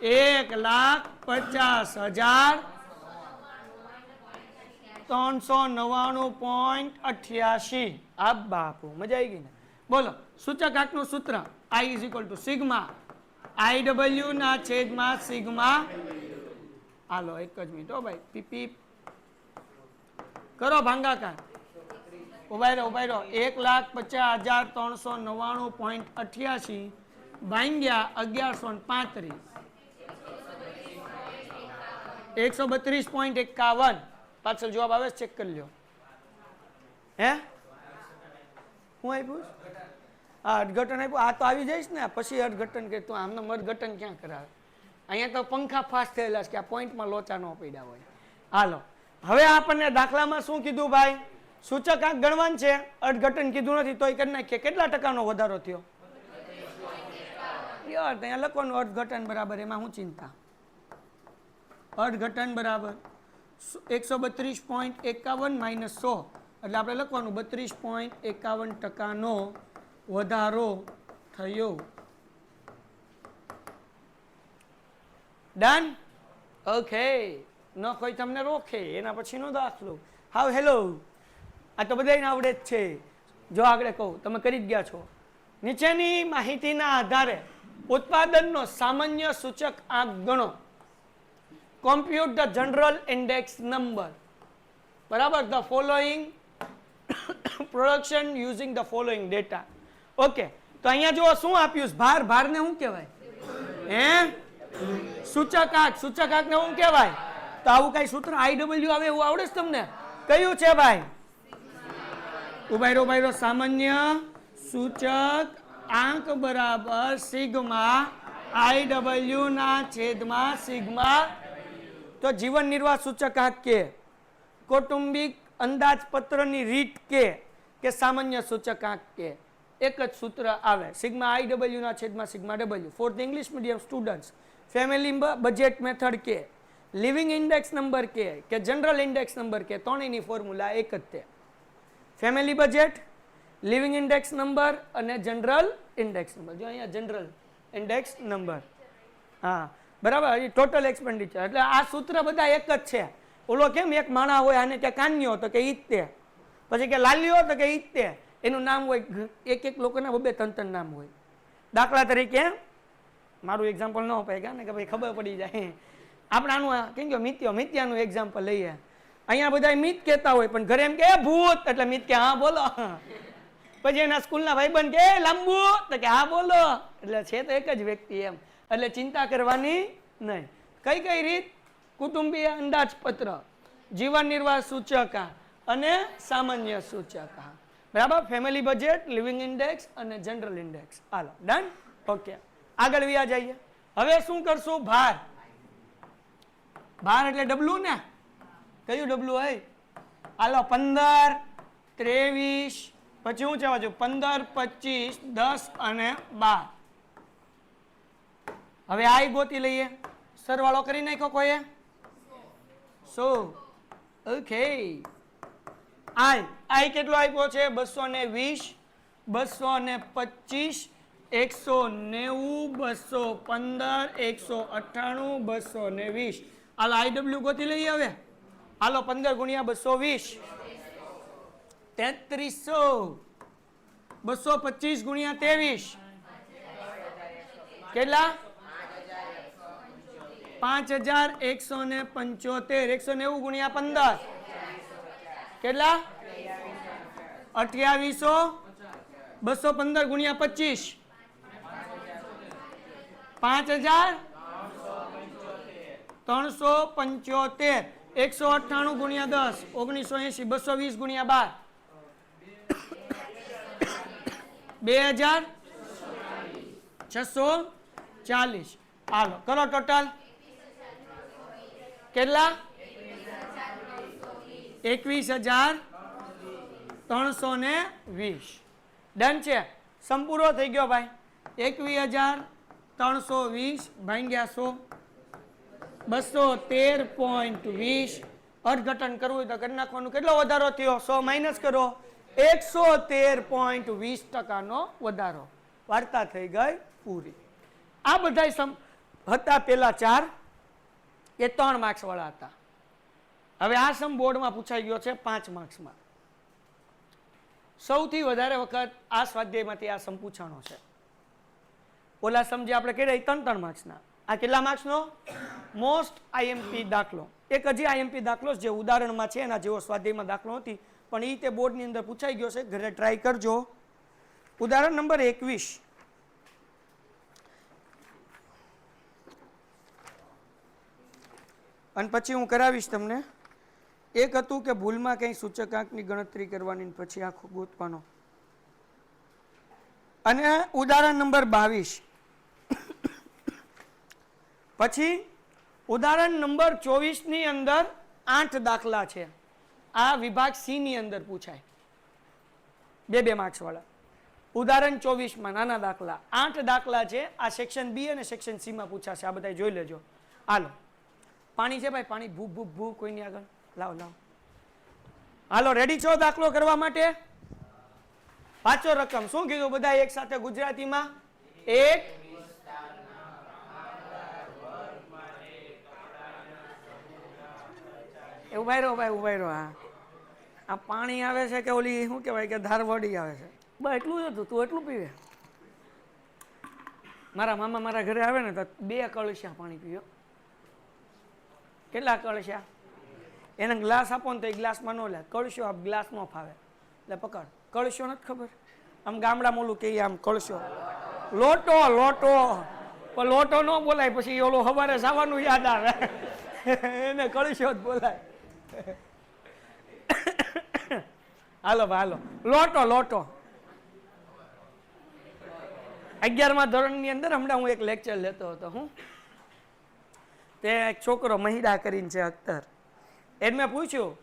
1,50,399.88. આ બાપુ મજા આવી ગઈ ને. બોલો સૂચકાંકનું સૂત્ર I = સિગ્મા IW ના છેદમાં સિગ્મા. હાલો એક જ મિનિટ હો ભાઈ. પીપી કરો ભાંગાકાર. ઉભાઈ રહો 1,50,399.88 ભાંગ્યા 1135 132.51. પાછળ જવાબ આવે ચેક કરી લો. હે હું આપ્યું? હા અર્થઘટન આપ્યું. આ તો આવી જઈશ ને પછી અર્થઘટન કે તું આમને અર્થઘટન ક્યાં કરાવે? અહીંયા તો પંખા ફાસ્ટ થયેલા છે કે આ પોઈન્ટમાં લોચા ન પડ્યા હોય. હાલો હવે આપણને દાખલામાં શું કીધું ભાઈ? સૂચકાંક ગણવાનું છે, અર્થઘટન કીધું નથી તોય કરી નાખીએ. કેટલા ટકાનો વધારો થયો? યાર ત્યાં લખવાનું અર્થઘટન બરાબર, એમાં શું ચિંતા? અર્થઘટન બરાબર 132.51 માઇનસ 100 એટલે આપણે લખવાનું 32.51% વધારો થયો. ડન. ઓકે ન કોઈ તમને રોકે એના પછીનો દાખલો. હાવ હેલો. આ તો બધાને આવડે જ છે. જો આગળ કહું તમે કરી જ ગયા છો. નીચેની માહિતીના આધારે ઉત્પાદનનો સામાન્ય સૂચક આંક ગણો. Compute the general index number. બરાબર. The following production using the following data. Okay તો અહીંયા જો શું આપ્યું? ભાર. ભારને શું કહેવાય? હે સૂચકાંક. સૂચકાંકને શું કહેવાય? તો આવું કઈ સૂત્ર IW આવે એવું આવડે છે તમને? કયું છે ભાઈ? ઉભાઈ રો સામાન્ય સૂચક આંક બરાબર સિગ્મા IW ના છેદમાં સિગ્મા. તો જીવન નિર્વાહ સૂચકાંક કે, કૌટુંબિક અંદાજપત્રની રીત કે સામાન્ય સૂચકાંક કે, એક જ સૂત્ર આવે સિગ્મા IW ના છેદમાં sigma W. For the English medium students family budget method કે, લિવિંગ ઇન્ડેક્સ નંબર કે જનરલ ઇન્ડેક્સ નંબર કે, ત્રણેયની ફોર્મ્યુલા એક જ છે. Family budget, living index number અને જનરલ ઇન્ડેક્સ નંબર. જો અહીંયા જનરલ ઇન્ડેક્સ નંબર. હા બરાબર. ટોટલ એક્સપેન્ડિચર એટલે આ સૂત્ર બધા એક જ છે. ઓલો કેમ એક માણા હોય આને કે કાન્યો તો કે ઈ જ તે, પછી કે લાલ્યો તો કે ઈ જ તે. એનું નામ હોય એક લોકોના બબે ત્રણ નામ હોય. દાખલા તરીકે મારું એક્ઝામ્પલ ન અપાય ને કે ભાઈ ખબર પડી જાય. આપણે આનું કેમ કે મિત્યાનું એક્ઝામ્પલ લઈએ. અહીંયા બધા મિત કહેતા હોય પણ ઘરે એમ કે ભૂત એટલે મિત કે હા બોલો. પછી એના સ્કૂલના ભાઈબંધ કે લાંબુ તો કે હા બોલો. એટલે છે તો એક જ વ્યક્તિ એમ. એટલે ચિંતા કરવાની નહીં. કઈ રીત? કુટુંબીય અંદાજપત્ર, જીવન નિર્વાહ સૂચકાંક અને સામાન્ય સૂચકાંક. બરાબર. ફેમિલી બજેટ, લિવિંગ ઇન્ડેક્સ અને જનરલ ઇન્ડેક્સ. હાલો ડન. ઓકે આગળ વ્યા જઈએ. હવે શું કરશું? ભાર. ભાર એટલે ડબલું ને. કયું ડબલું હોય? હાલો 15, 23 પછી શું છે બાજુ? 15, 25, 10 અને 12. હવે આ ગોતી લઈએ. સરવાળો કરી નાખો કોઈએ? 100. ઓકે. આઈ કેટલો આપ્યો છે? 220, 225, 190, 215, 198, 220. હાલો IW ગોતી લઈએ હવે. હાલો 15 ગુણ્યા 220 3300. 225 ગુણ્યા 23 કેટલા? 5175. 190 ગુણ્યા 15 કેટલા? 2800. 215 ગુણ્યા 25 5375. 198 ગુણ્યા 10 1980. 220 ગુણ્યા 12 2640. હાલો કરો ટોટલ કેટલા? 21320. ડન છે. સમ પૂરો થઈ ગયો ભાઈ. 21,320 ભાગ્યા 100 213.20. અર્થઘટન કરવું હોય તો કરી નાખવાનું. કેટલો વધારો થયો? 100 માઇનસ કરો, 113.20% વધારો. વાર્તા થઈ ગઈ પૂરી. આ બધા સમ હતા પેલા 4, એ 3 માર્ક્સ વાળા હતા. હવે આ સમ બોર્ડમાં પૂછાઈ ગયો છે 5 માર્ક્સમાં. સૌથી વધારે વખત આ સ્વાધ્યાયમાંથી આ સમ પૂછાણો છે. ઓલા સમ જે આપણે કર્યા 3 માર્ક્સના, આ કેટલા માર્ક્સનો? મોસ્ટ આઈએમપી દાખલો. એક હજી આઈએમપી દાખલો જે ઉદાહરણમાં છે એના જેવો સ્વાધ્યાયમાં દાખલો નથી, પણ એ તે બોર્ડની અંદર પૂછાઈ ગયો છે. ઘરે ટ્રાય કરજો. ઉદાહરણ નંબર 21. અને પછી હું કરાવીશ તમને. એક હતું કે ભૂલમાં કંઈ સૂચકાંકની ગણતરી કરવાની, પછી આખો ગોતવાનો. અને ઉદાહરણ નંબર 22. પછી ઉદાહરણ નંબર 24 ની અંદર 8 દાખલા છે. આ વિભાગ સી ની અંદર પૂછાય, 2 માર્ક્સ વાળા. ઉદાહરણ 24 માં નાના દાખલા 8 દાખલા છે. આ સેક્શન બી અને સેક્શન સી માં પૂછાશે. આ બધા જોઈ લેજો. હાલો, પાણી છે ભાઈ, પાણી. ભૂ ભૂ ભૂ કોઈની આગળ લાવો લાવો. હાલો, રેડી છો દાખલો કરવા માટે? વાંચો રકમ. શું કીધું બધા એક સાથે ગુજરાતીમાં? એક ઉભાઈ રહો ભાઈ, ઉભાઈ રહો. હા, આ પાણી આવે છે કે ઓલી શું કહેવાય કે ધારવડી આવે છે? બસ એટલું જ હતું. તું એટલું પીવે? મારા મામા મારા ઘરે આવે ને તો 2 કળશિયા પાણી પીવ્યો. કેટલા કળશિયા? એને ગ્લાસ આપો ને તો એ ગ્લાસમાં ન લે. કળશો આપ, ગ્લાસ ન ફાવે. એટલે પકડ. કળશો નથી ખબર? આમ ગામડામાં ઓલું કહીએ આમ કળશો. લોટો, લોટો. પણ લોટો ન બોલાય, પછી ઓલો સવારે જવાનું યાદ આવે. એને કળશો જ બોલાય. હાલો ભાઈ હાલો. લોટો, લોટો. 11મા ધોરણની અંદર હમણાં હું એક લેક્ચર લેતો હતો. હું તે એક છોકરો મહિડા કરીને છે, અખ્તર. એને મેં પૂછ્યું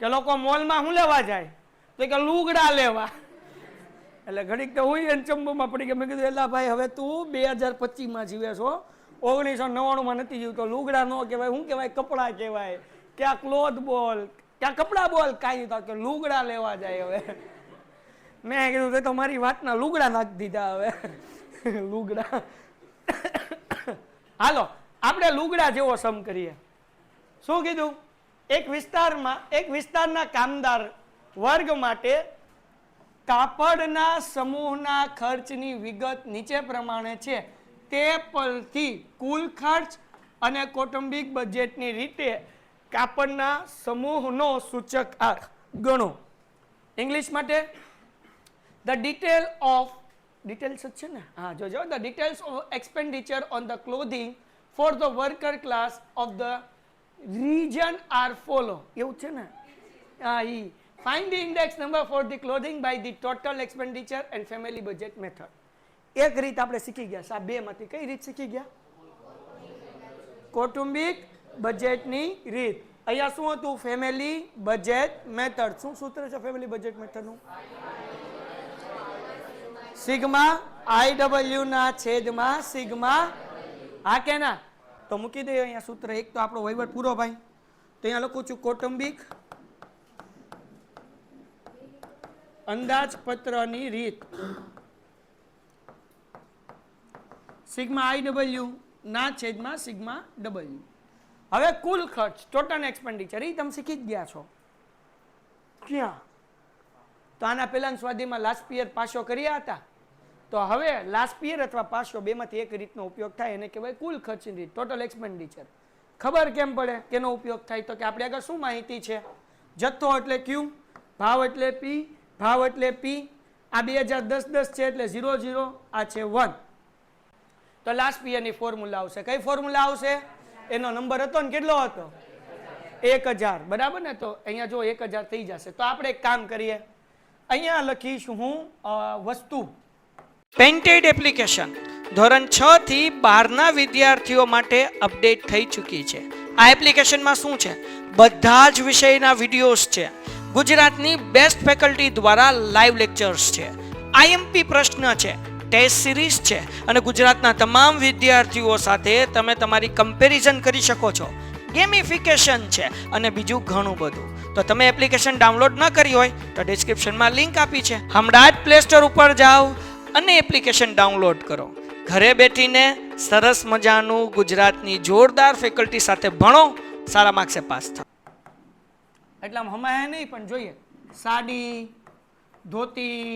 કે લોકો મોલમાં શું લેવા જાય? તો કે લુગડા લેવા. એટલે ઘડીક તો હું એને ચંબોમાં પડી ગયા. મેં કીધું એલા ભાઈ, હવે તું 2025માં જીવે છો, 1999માં નથી જીવતો. લુગડા ન કહેવાય, શું કહેવાય? કપડાં કહેવાય. ક્યાં ક્લોથ બોલ, ક્યાં કપડાં બોલ, કાંઈ નહીં. કે લુગડા લેવા જાય. હવે મેં કીધું તે તો મારી વાતના લુગડા નાખી દીધા. હવે લુગડા. હાલો, આપણે લુગડા જેવો સમ કરીએ. શું કીધું? એક વિસ્તારના કામદાર વર્ગ માટે કાપડના સમૂહના ખર્ચની વિગત નીચે પ્રમાણે છે. તે પરથી કુલ ખર્ચ અને કૌટુંબિક બજેટની રીતે કાપડના સમૂહનો સૂચકાંક ગણો. ઇંગ્લિશ માટે the details છે ને? હા, જોજો. The details of expenditure on the clothing for the worker class of the region are follow. એવું છે ને? હા, find the index number for the clothing by the total expenditure and family budget method. એક રીત આપણે શીખી ગયા. આ 2 માંથી કઈ રીત શીખી ગયા? કૌટુંબિક બજેટની રીત. અહીંયા શું હતું? Family budget method. શું સૂત્ર છે ફેમિલી બજેટ મેથડનું? સિગ્મા IW ના છેદમાં સિગ્મા. હા કે ના? તો મૂકી દઈએ અહીંયા સૂત્ર. એક તો આપણો વહીવટ પૂરો ભાઈ. તો અહીંયા લખું છું કૌટુંબિક અંદાજપત્રની રીત. સિગ્મા IW ના છેદમાં સિગ્મા W. હવે કુલ ખર્ચ, ટોટલ એક્સપેન્ડિચર, એ તમે શીખી જ ગયા છો. ક્યાં? તો આના પહેલા સ્વાધ્યાયમાં લાસ્ટ પિયર પાસો કર્યા હતા. તો હવે લાસ્ટ પિયર અથવા પાસો બેમાંથી એક રીતનો ઉપયોગ થાય, એને કહેવાય કુલ ખર્ચની રીત, ટોટલ એક્સપેન્ડિચર. ખબર કેમ પડે કેનો ઉપયોગ થાય? તો કે આપણે આગળ શું માહિતી છે? જથ્થો એટલે Q, ભાવ એટલે P, ભાવ એટલે P. આ 2010 છે એટલે 00, આ છે 1. તો લાસ્ટ પિયરની ફોર્મ્યુલા આવશે. કઈ ફોર્મ્યુલા આવશે? એનો નંબર હતો ને, કેટલો હતો? 1000. બરાબર ને? તો અહીંયા જો 1000 થઈ જશે. તો આપણે એક કામ કરીએ, અહીંયા લખીશું હું વસ્તુ. પેન્ટેડ એપ્લિકેશન ધોરણ 6 થી 12ના વિદ્યાર્થીઓ માટે અપડેટ થઈ ચૂકી છે. આ એપ્લિકેશનમાં શું છે? બધા જ વિષયના વિડીયોઝ છે. ગુજરાતની બેસ્ટ ફેકલ્ટી દ્વારા લાઈવ લેક્ચર્સ છે. આઈએમપી પ્રશ્ન છે, ટેસ્ટ સિરીઝ છે અને ગુજરાતના તમામ વિદ્યાર્થીઓ સાથે તમે તમારી કમ્પેરિઝન કરી શકો છો. ગેમિફિકેશન છે અને બીજું ઘણું બધું. તો તમે એપ્લિકેશન ડાઉનલોડ ન કરી હોય તો ડિસ્ક્રિપ્શનમાં લિંક આપી છે, હમણાં જ પ્લે સ્ટોર ઉપર જાઓ અને એપ્લિકેશન ડાઉનલોડ કરો. ઘરે બેઠીને સરસ મજાનું ગુજરાતની જોરદાર ફેકલ્ટી સાથે ભણો, સારા માર્ક્સે પાસ થાઓ. એટલે આમ હમાય નહીં પણ જોઈએ. સાડી, ધોતી,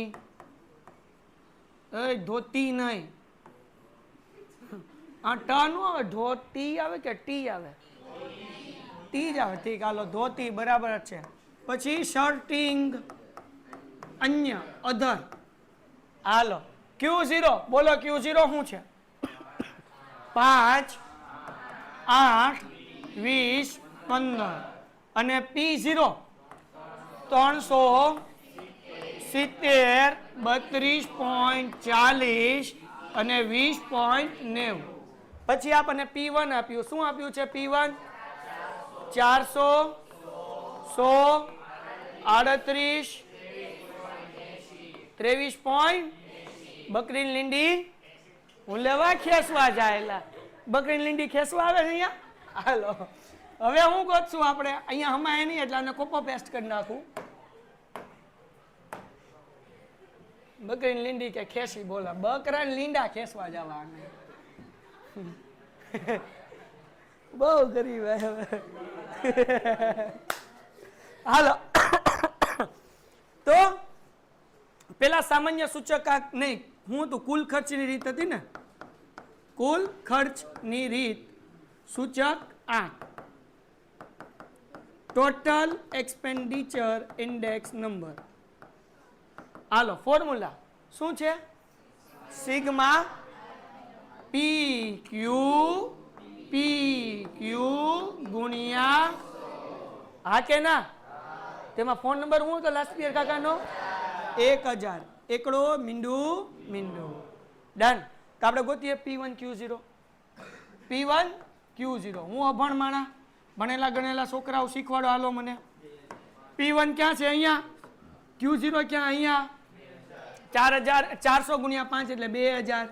ધોતી નહીં, આ ટ નો આવે, ધોતી આવે કે ટી આવે? ટી જ આવે. ઠીક, હાલો ધોતી બરાબર જ છે. પછી શર્ટિંગ, અન્ય, અધર. હાલો Q0 બોલો, Q0 શું છે? 5, 8, 20, 15 અને P0 370, 32.40 અને 20.90. પછી આપણને P1 આપ્યું. શું આપ્યું છે P1? 400, 100, 38, 23. બકરી લીંડી હું લેવા ખેસવા જાયેલા. બકરી લીંડી ખેસવા આવે છે અહીંયા. હાલો હવે હું ગોતશું આપણે અહીંયા હમાય નહીં એટલે આને કોપો પેસ્ટ કરી નાખું. બકરી લીંડી કે ખેસી બોલા, બકરા લીંડા ખેસવા જવા. બહુ ગરીબ. હાલો તો પેલા સામાન્ય સૂચકાંક નહીં, હું તું કુલ ખર્ચની રીત હતી ને, કુલ ખર્ચની રીત સૂચક આંક, ટોટલ એક્સપેન્ડિચર ઇન્ડેક્સ નંબર. હાલો ફોર્મ્યુલા શું છે? સિગ્મા PQ ગુણ્યા, હા કે ના? તેમાં ફોન નંબર હું તો લાસ્પિયર કાકાનો 1000. એકડો મીંડું. ડન. તો આપણે ગોતીએ P1 Q0. P1 Q0. હું અભણ માણા, ભણેલા ગણેલા છોકરાઓ શીખવાડો હાલો મને. P1 ક્યાં છે? અહીંયા. Q0 ક્યાં? અહીંયા. 400 ગુણ્યા 5 એટલે 2000.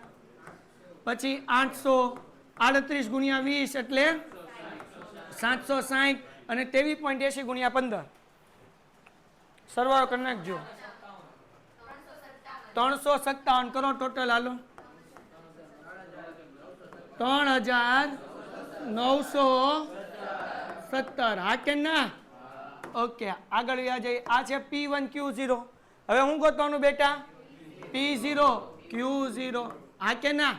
પછી 838 ગુણ્યા 20 એટલે 760 અને 23.80 ગુણ્યા 15. સરવાળો કરી નાખજો. 357 કરો ટોટલ. હાલો 3917. હા કે ના? ઓકે, આગળ વ્યા જઈએ. આ છે P1 Q0. હવે હું ગોતવાનું બેટા? P0 Q0. હા કે ના?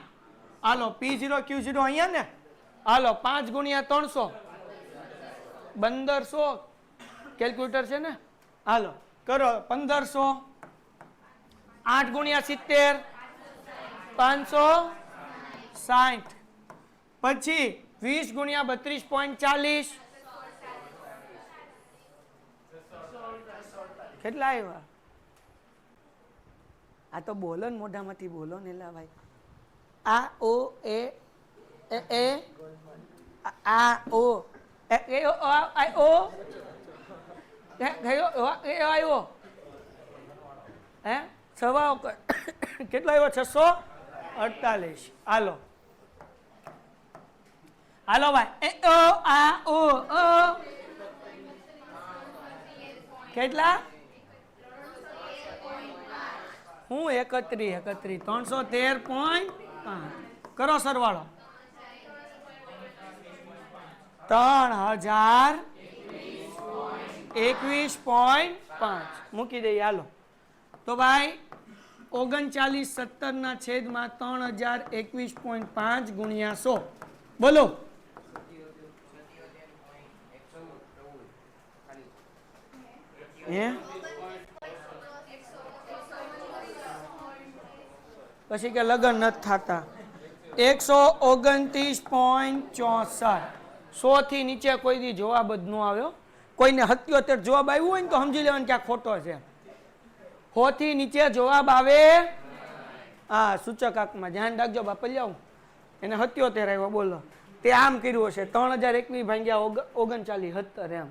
હાલો P0 Q0 અહીંયા ને. હાલો 5 ગુણ્યા 300 1500. કેલ્ક્યુલેટર છે ને? હાલો કરો 1500. 8 ગુણ્યા 70 560. પછી 20 ગુણ્યા 32.40 કેટલા આવ્યા? આ તો બોલો ને, મોઢામાંથી બોલો ને લા ભાઈ. આ ઓ એ આ ઓ ઓ આવ્યો હે? સવા કેટલો આવ્યો? 648. હાલો હાલો ભાઈ. આ ઓ કેટલા? હું 31 313.5 કરો સરવાળો. 3021.5 મૂકી દઈએ. હાલો તો ભાઈ 3917 ના છેદમાં 3021.5 ગુણ્યા 100 બોલો. પછી કે લગન નથી થતા. 129.64. 100 થી નીચે કોઈ દી જવાબ જ ન આવ્યો. કોઈને 77 જવાબ આવ્યો હોય ને તો સમજી લેવાનું કે આ ખોટો છે. 100 થી નીચે જવાબ આવે. હા, સૂચકાંકમાં ધ્યાન રાખજો બાપલિયાઓ. એને 77 આવ્યો બોલો. તે આમ કર્યું હશે 3021 ભાગ્યા 3917 એમ.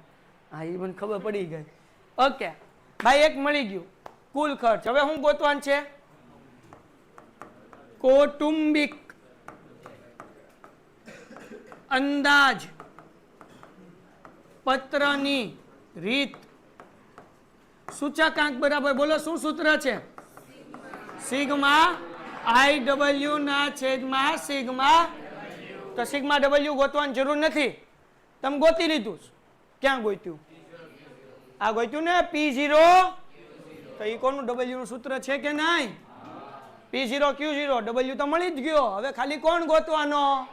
હા, એ મને ખબર પડી ગઈ. ઓકે ભાઈ, એક મળી ગયું કુલ ખર્ચ. હવે હું ગોતવાનું છે કૌટુંબિક અંદાજ પત્રની રીત સૂચકાંક બરાબર બોલો શું સૂત્ર છે સિગ્મા IW ના છેદમાં સિગ્મા તો સિગ્મા W ગોતવાની જરૂર નથી તમે ગોતી લીધું ક્યાં ગોત્યું આ ગોત્યું ને P0 તો એ કોનું W નું સૂત્ર છે કે નહીં P0 Q0 W તો મળી જ ગયો હવે ખાલી કોણ ગોતવાનો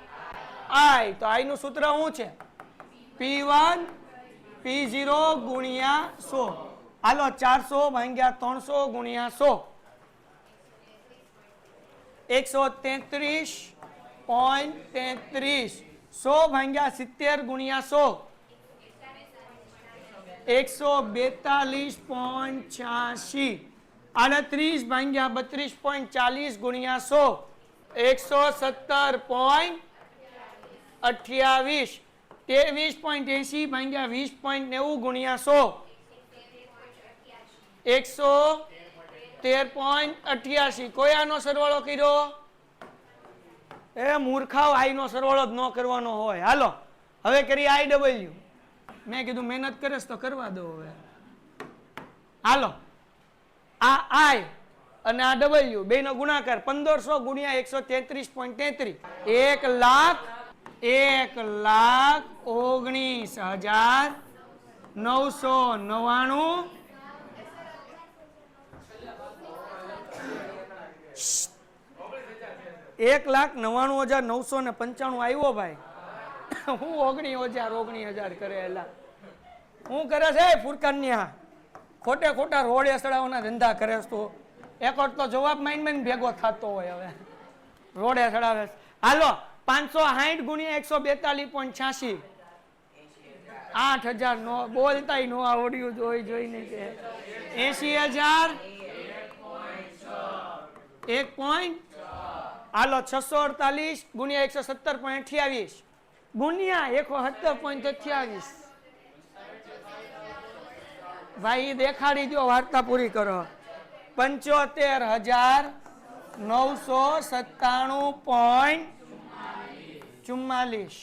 I તો I નું સૂત્ર શું છે P1 P0 ગુણ્યા 100 હાલો 400 ભાગ્યા 300 ગુણ્યા 100 133.33 100 ભાગ્યા 70 ગુણ્યા 100 142.86 38 ભાગ્યા 32.40 ગુણ્યા 100 117.28 23.80 ભાગ્યા 20.90 ગુણ્યા 100 113.88 કોઈ આનો સરવાળો કર્યો એ મૂર્ખાઓ આઈ નો સરવાળો જ ન કરવાનો હોય હાલો હવે કરી IW મેં કીધું મહેનત કરેસ તો કરવા દો હવે હાલો આ I અને આ W બેનો ગુણાકાર 1500 ગુણ્યા 133.33 1,19,999 1,99,995 આવ્યો ભાઈ હું 19,000 કરે એલા હું કરે છે ફુરકાનિયા ખોટે ખોટા રોડે સડાવવાના ધંધા કરે તો એક વાર તો જવાબ માઇન્ડ ભેગો થતો હોય હવે રોડે સડાવે હાલો 560 ગુણ્યા 142.86 8,000 નો બોલતાય નો આવડ્યું જોઈને કે 80,000 1 પોઈન્ટ હાલો 648 ગુણ્યા 117.28 ગુણ્યા 117.28 ભાઈ દેખાડી દો વાર્તા પૂરી કરો 75,997.44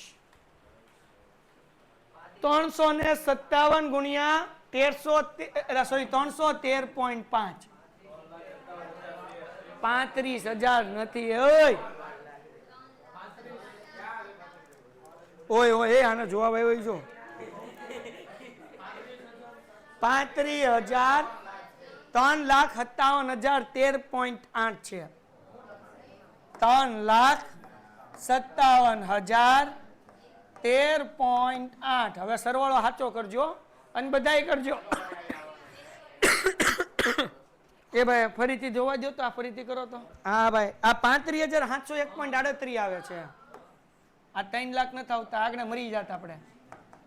357 ગુણ્યા 313.5 35,000 નથી ઓય આને જવાબ આવ્યો છો 35,000 3,57,013.8 છે 3,57,013.8 હવે સરવાળો સાચો કરજો અને બધાય કરજો એ ભાઈ ફરીથી જોવા દો તો આ ફરીથી કરો તો હા ભાઈ આ 35,701.38 આવે છે આ 3 લાખ નથી આવતા આગળ મરી જાત આપણે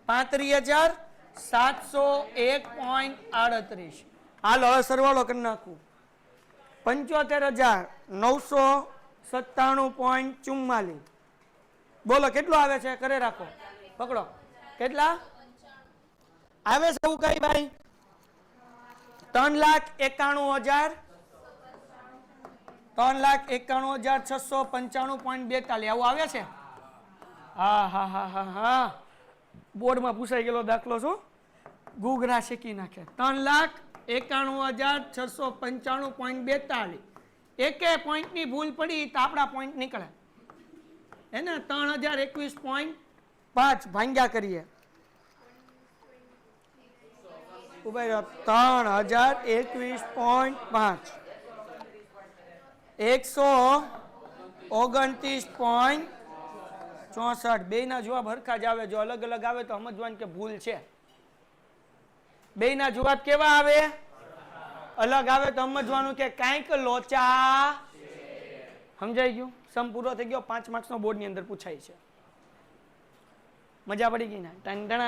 35,701.38 હાલો હવે સરવાળો કરી નાખું 75,997.44 બોલો કેટલો આવે છે કરે રાખો પકડો કેટલા આવે છે એવું કઈ ભાઈ 3,91,000 3,91,695.42 આવું આવે છે હા બોર્ડમાં પૂછાઈ ગયેલો દાખલો છો ગુગરા શેકી નાખે 3,91,695.42 એકે પોઈન્ટની ભૂલ પડી તો આપણા પોઈન્ટ નીકળે હે ને 3,021.5 ભાંગ્યા કરીએ ઉભા રહ્યો 3,021.5 129.64 બેયના જવાબ હરખા જ આવે જો અલગ અલગ આવે તો સમજવાનું કે ભૂલ છે બેયના જવાબ કેવા આવે અલગ આવે તો સમજવાનું કે કાંઈક લોચા સમજાઈ ગયું સમ પૂરો થઈ ગયો 5 માર્ક્સનો બોર્ડની અંદર પૂછાય છે મજા પડી ગઈ ને ટન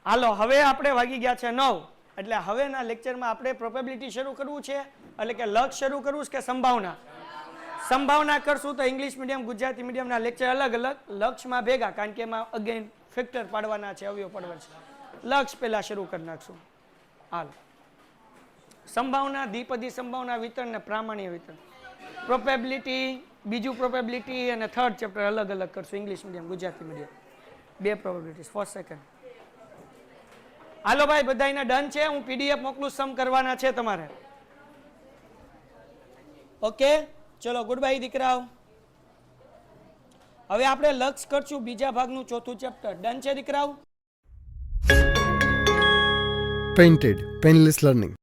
હાલો હવે આપણે વાગી ગયા છે 9 એટલે હવેના લેક્ચરમાં આપણે પ્રોબેબિલિટી શરૂ કરવું છે એટલે કે લક્ષ શરૂ કરવું છે કે સંભાવના કરશું તો ઇંગ્લિશ મીડિયમ ગુજરાતી મીડિયમના લેક્ચર અલગ અલગ લક્ષમાં ભેગા કારણ કે એમાં અગેન ફેક્ટર પાડવાના છે અવયવ પાડવાના છે લક્ષ પહેલા શરૂ કરી નાખશું હાલ સંભાવના, દ્વિપદી સંભાવના વિતરણ ને પ્રામાણ્ય વિતરણ. પ્રોબેબિલિટી, બીજું પ્રોબેબિલિટી અને થર્ડ ચેપ્ટર અલગ અલગ કરશું, English medium Gujarati medium. 2 probabilities first second. હાલો ભાઈ બધાયને ડન છે? હું પીડીએફ મોકલું, સમ કરવાના છે તમારે. ઓકે ચલો ગુડ બાય દીકરાઓ. હવે આપણે લક્ષ કરશું બીજા ભાગનું ચોથું ચેપ્ટર. ડન છે દીકરાઓ? Painted, Painless Learning.